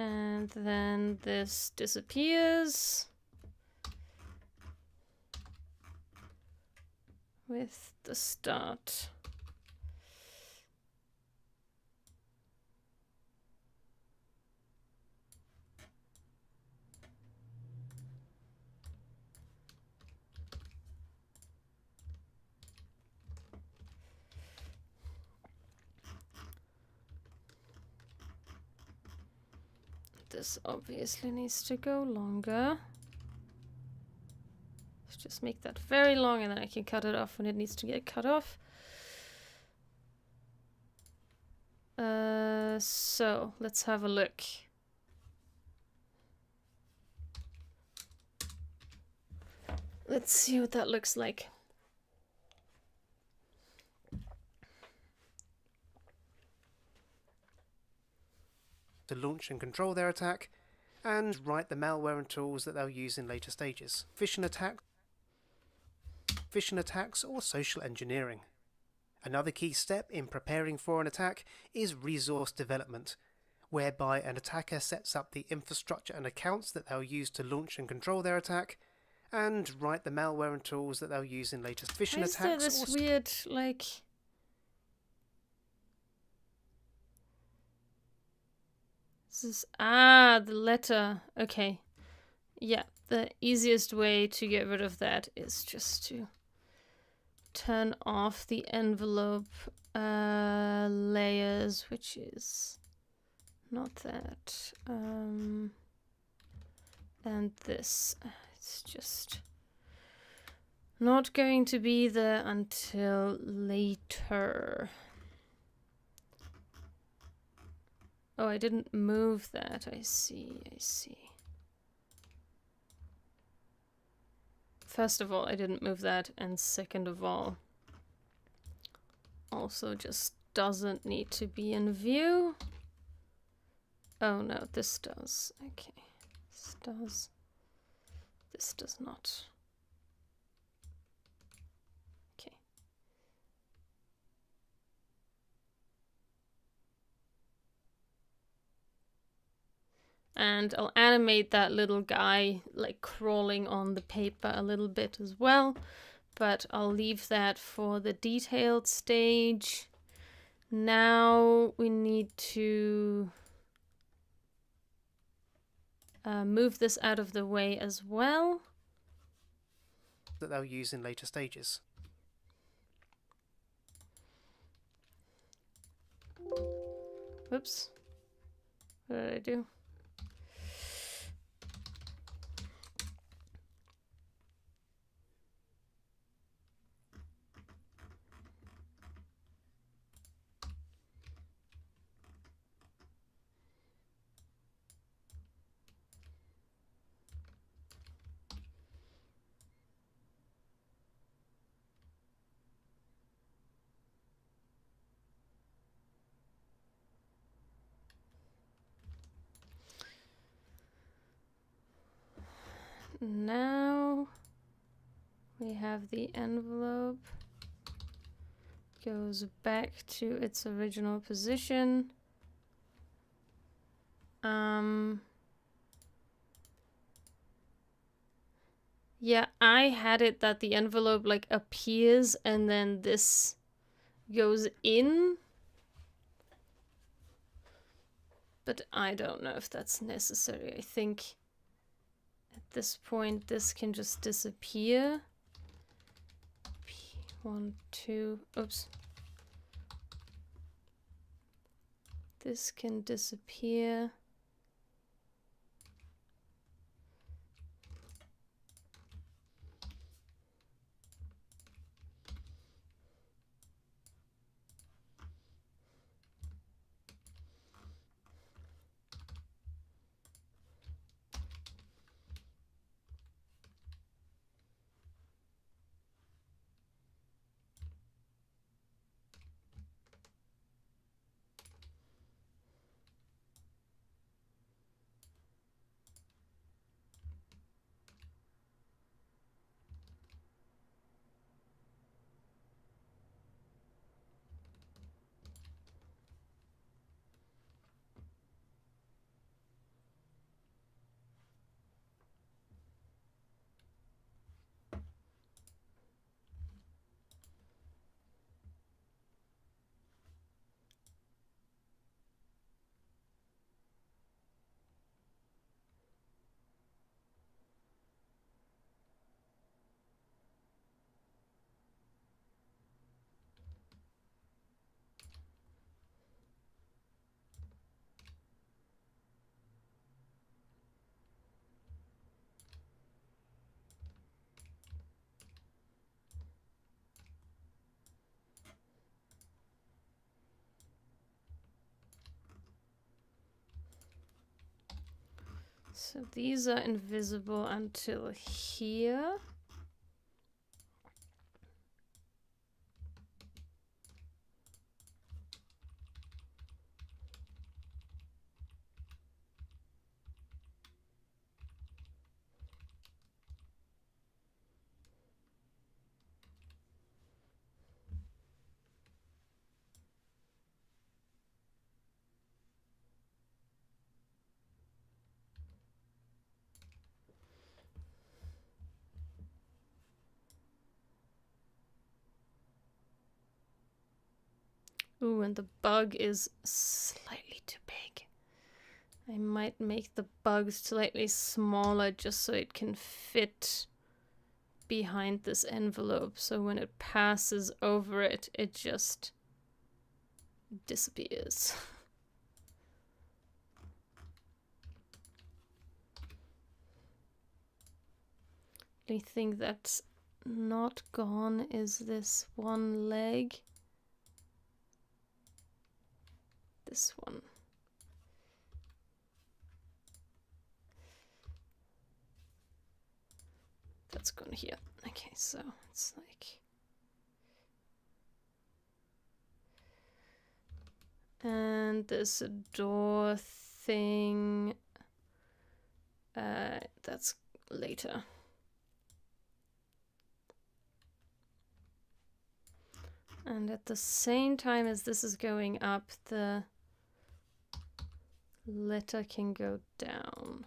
And then this disappears with the start. This obviously needs to go longer. Let's just make that very long and then I can cut it off when it needs to get cut off. So let's have a look. Let's see what that looks like. To launch and control their attack, and write the malware and tools that they'll use in later stages. Phishing attacks or social engineering. Another key step in preparing for an attack is resource development, whereby an attacker sets up the infrastructure and accounts that they'll use to launch and control their attack, and write the malware and tools that they'll use in later phishing attacks. Why is there this weird, like... This is... Ah, the letter. Okay. Yeah, the easiest way to get rid of that is just to turn off the envelope layers, which is not that. And this. It's just not going to be there until later. Oh, I didn't move that. I see, I see. First of all, I didn't move that, and second of all, also just doesn't need to be in view. Oh no, this does. Okay, this does. This does not. Okay. And I'll animate that little guy like crawling on the paper a little bit as well, but I'll leave that for the detailed stage. Now we need to move this out of the way as well. That they'll use in later stages. Whoops. What did I do? Now we have the envelope, goes back to its original position. Yeah, I had it that the envelope like appears and then this goes in. But I don't know if that's necessary. I think at this point this can just disappear. One, two, oops. This can disappear. So these are invisible until here. Ooh, and the bug is slightly too big. I might make the bug slightly smaller just so it can fit behind this envelope. So when it passes over it, it just disappears. The thing that's not gone is this one leg. This one. That's gone here. Okay, so it's like... And there's a door thing. That's later. And at the same time as this is going up, the letter can go down.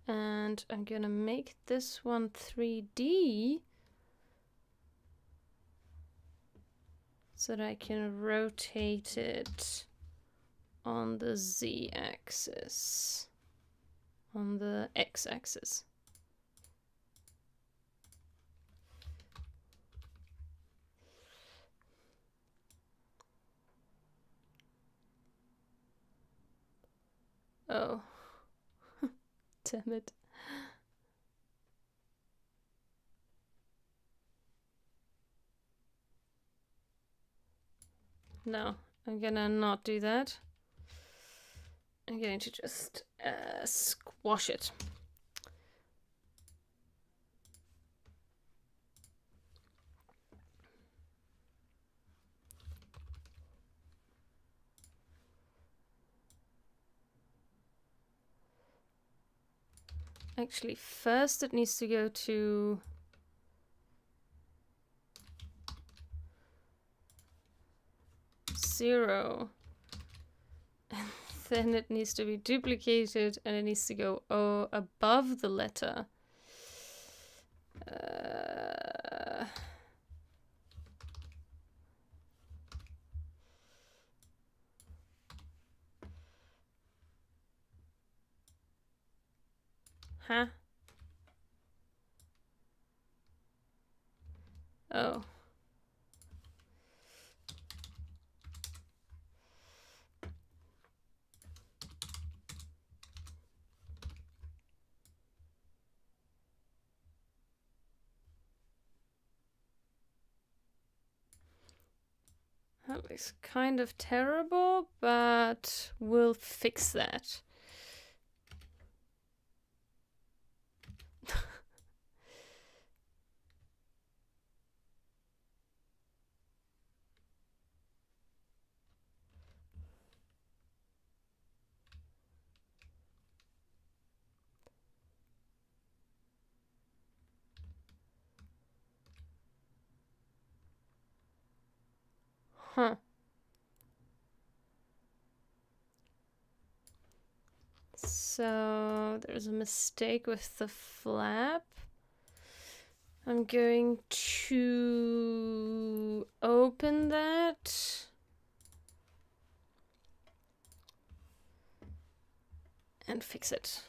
And I'm gonna make this one 3D so that I can rotate it on the z-axis, on the x-axis. Oh, damn it. No, I'm gonna not do that. I'm going to just squash it. Actually, first it needs to go to zero. And then it needs to be duplicated and it needs to go above the letter. Huh? Oh. That looks kind of terrible, but we'll fix that. Huh. So there's a mistake with the flap. I'm going to open that. And fix it.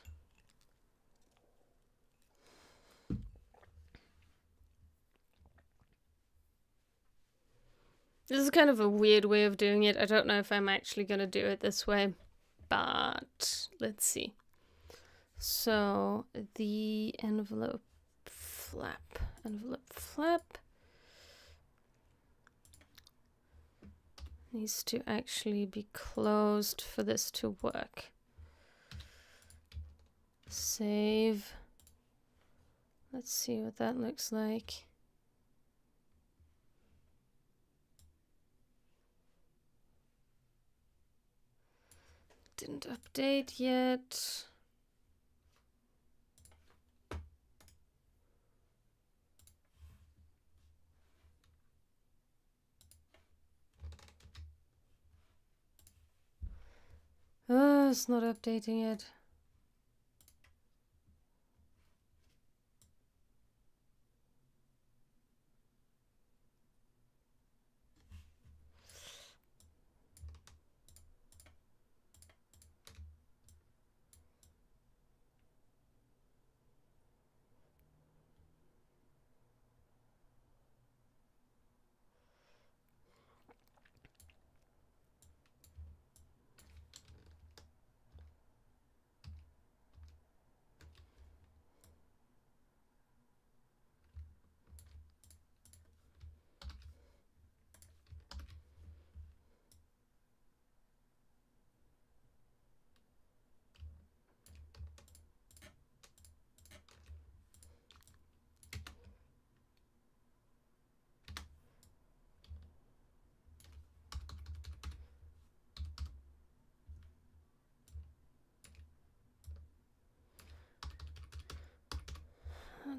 This is kind of a weird way of doing it. I don't know if I'm actually going to do it this way, but let's see. So the envelope flap needs to actually be closed for this to work. Save. Let's see what that looks like. Didn't update yet. Oh, it's not updating yet.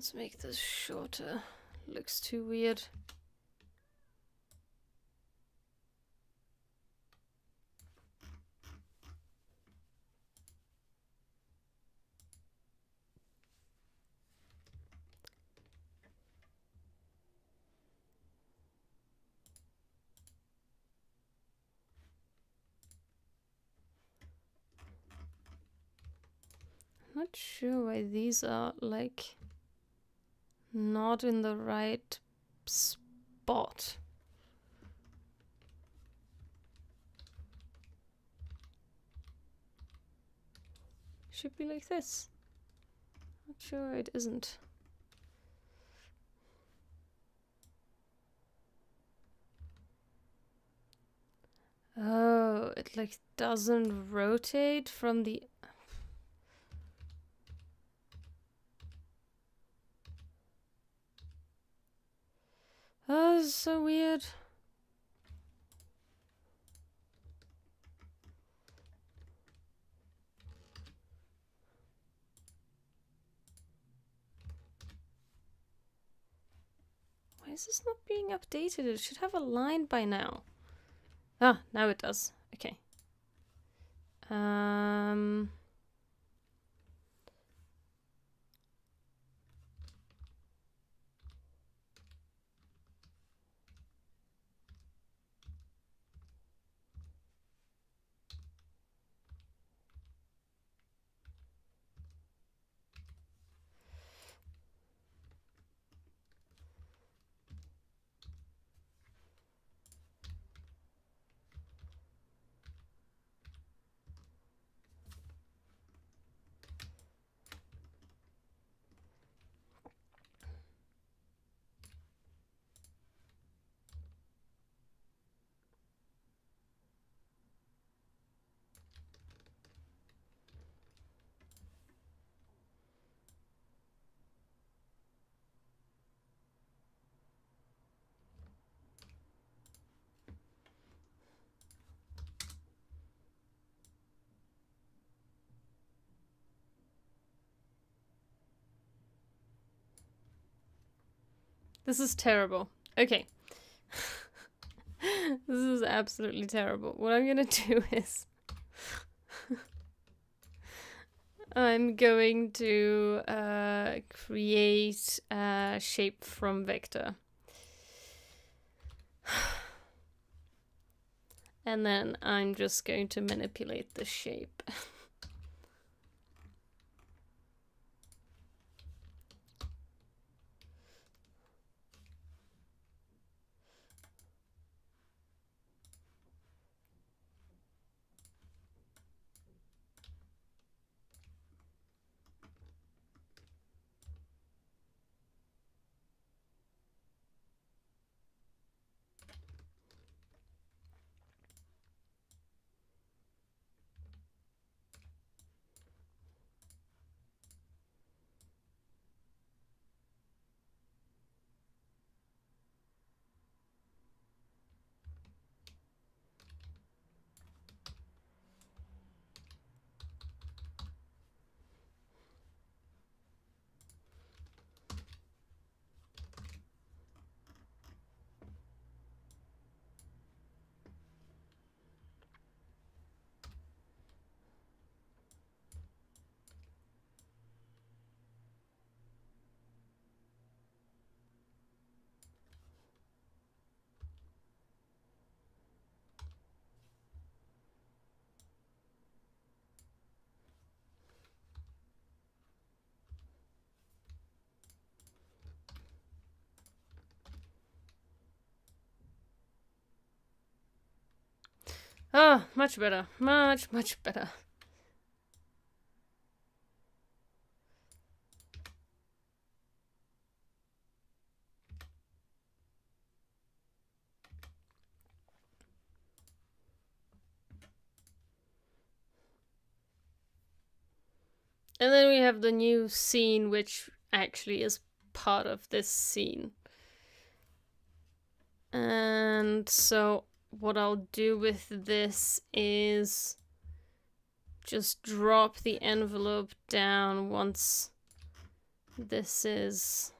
Let's make this shorter. Looks too weird. Not sure why these are like not in the right spot. Should be like this. Not sure it isn't. Oh, it like doesn't rotate from the... Oh, this is so weird. Why is this not being updated? It should have a line by now. Ah, now it does. Okay. This is terrible. Okay. This is absolutely terrible. What I'm gonna do is... I'm going to create a shape from vector. And then I'm just going to manipulate the shape. Oh, much better. Much, much better. And then we have the new scene, which actually is part of this scene. And so what I'll do with this is just drop the envelope down once this is...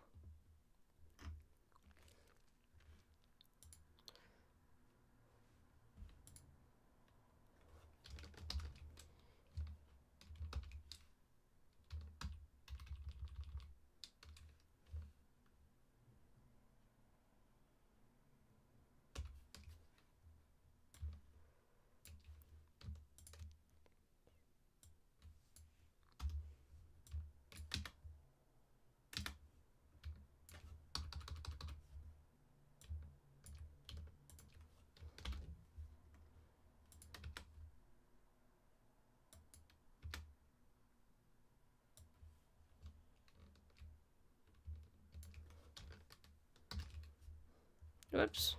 Whoops.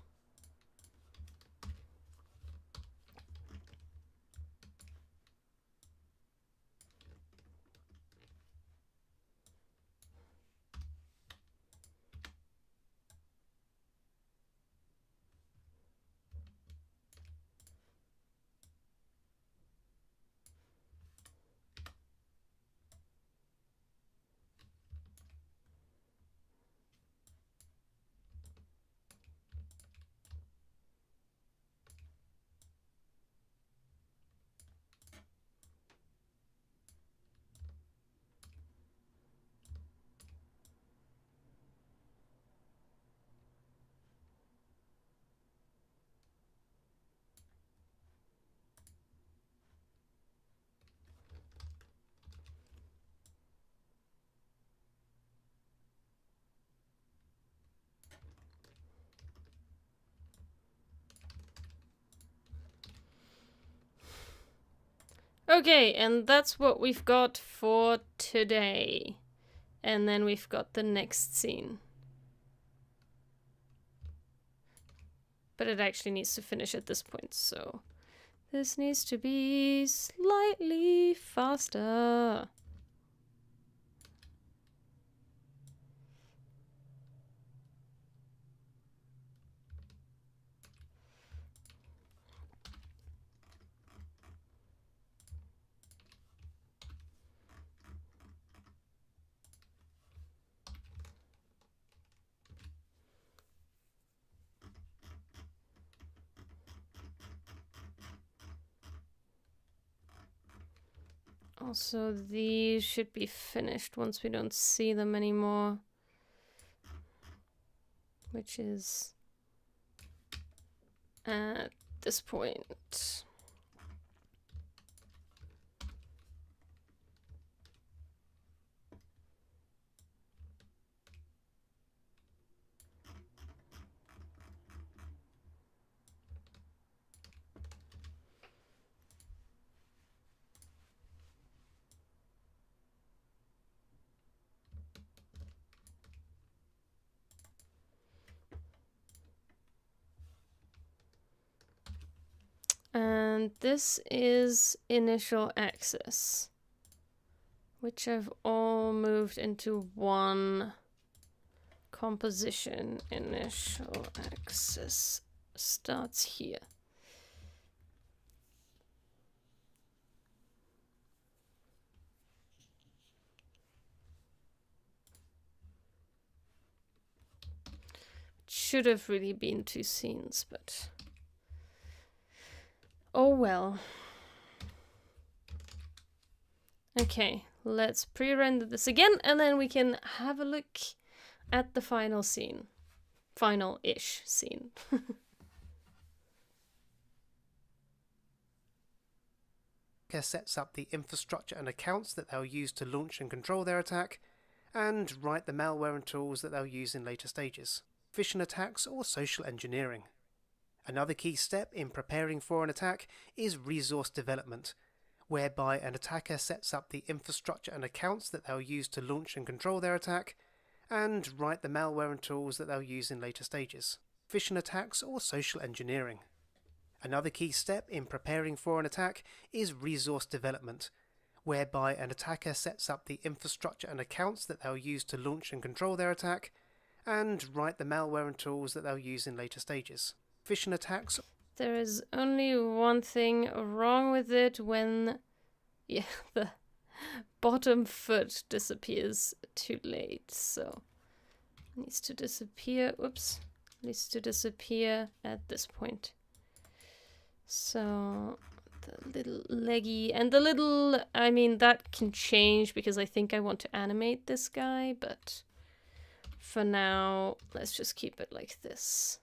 Okay, and that's what we've got for today. And then we've got the next scene. But it actually needs to finish at this point, so... This needs to be slightly faster. Also, these should be finished once we don't see them anymore. Which is at this point. And this is initial access, which I've all moved into one composition. Initial access starts here. Should have really been 2 scenes, but oh well. Okay, let's pre-render this again, and then we can have a look at the final scene. Final-ish scene. Sets up the infrastructure and accounts that they'll use to launch and control their attack, and write the malware and tools that they'll use in later stages. Phishing attacks or social engineering. Another key step in preparing for an attack is resource development, whereby an attacker sets up the infrastructure and accounts that they'll use to launch and control their attack, and write the malware and tools that they'll use in later stages. Phishing attacks or social engineering. Another key step in preparing for an attack is resource development, whereby an attacker sets up the infrastructure and accounts that they'll use to launch and control their attack, and write the malware and tools that they'll use in later stages. Phishing attacks. There is only one thing wrong with it when the bottom foot disappears too late, so it needs to disappear. Oops, needs to disappear at this point. So the little leggy and the little, I mean, that can change because I think I want to animate this guy, but for now, let's just keep it like this.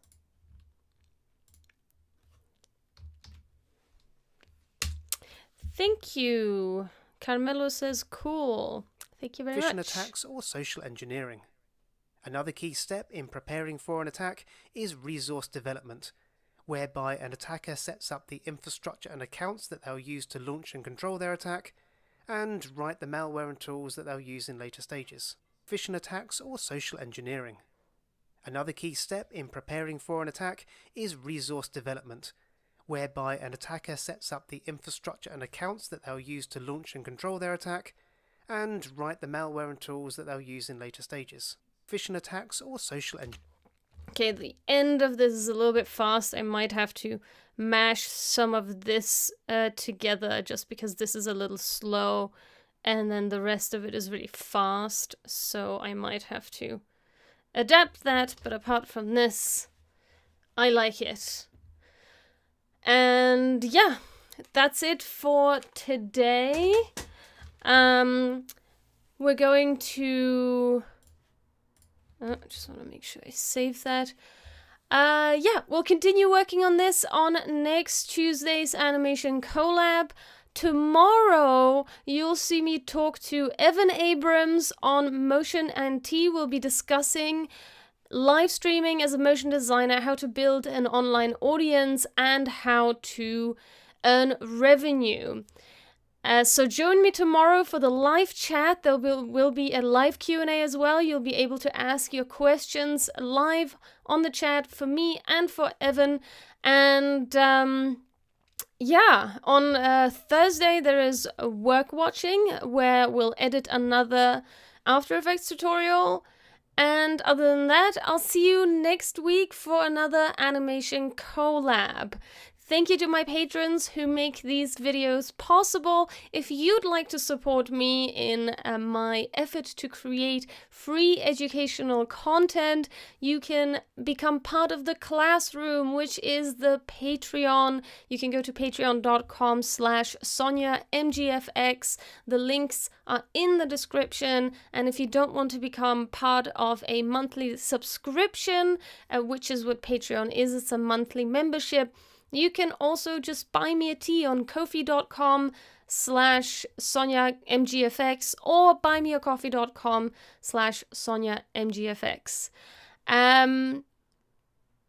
Thank you. Carmelo says cool. Thank you very much. Phishing attacks or social engineering. Another key step in preparing for an attack is resource development, whereby an attacker sets up the infrastructure and accounts that they'll use to launch and control their attack, and write the malware and tools that they'll use in later stages. Phishing attacks or social engineering. Another key step in preparing for an attack is resource development, whereby an attacker sets up the infrastructure and accounts that they'll use to launch and control their attack, and write the malware and tools that they'll use in later stages. Phishing attacks or social engineering. Okay, the end of this is a little bit fast. I might have to mash some of this together just because this is a little slow and then the rest of it is really fast. So I might have to adapt that, but apart from this, I like it. And yeah, that's it for today. We're going to... I just want to make sure I save that. Yeah, we'll continue working on this on next Tuesday's animation collab. Tomorrow, you'll see me talk to Evan Abrams on Motion and T. We'll be discussing live streaming as a motion designer, how to build an online audience, and how to earn revenue. So join me tomorrow for the live chat. There will be a live Q&A as well. You'll be able to ask your questions live on the chat for me and for Evan. And yeah, on Thursday there is a work watching where we'll edit another After Effects tutorial. And other than that, I'll see you next week for another animation collab. Thank you to my patrons who make these videos possible. If you'd like to support me in my effort to create free educational content, you can become part of the classroom, which is the Patreon. You can go to patreon.com/SonjaMGFX. The links are in the description. And if you don't want to become part of a monthly subscription, which is what Patreon is, it's a monthly membership, you can also just buy me a tea on ko-fi.com/SonjaMGFX or buymeacoffee.com/SonjaMGFX.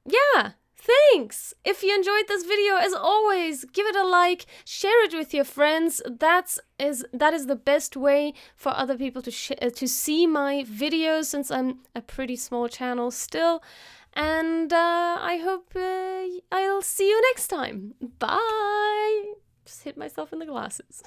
Yeah, thanks! If you enjoyed this video, as always, give it a like, share it with your friends. That is the best way for other people to see my videos, since I'm a pretty small channel still. And I hope I'll see you next time. Bye! Just hit myself in the glasses.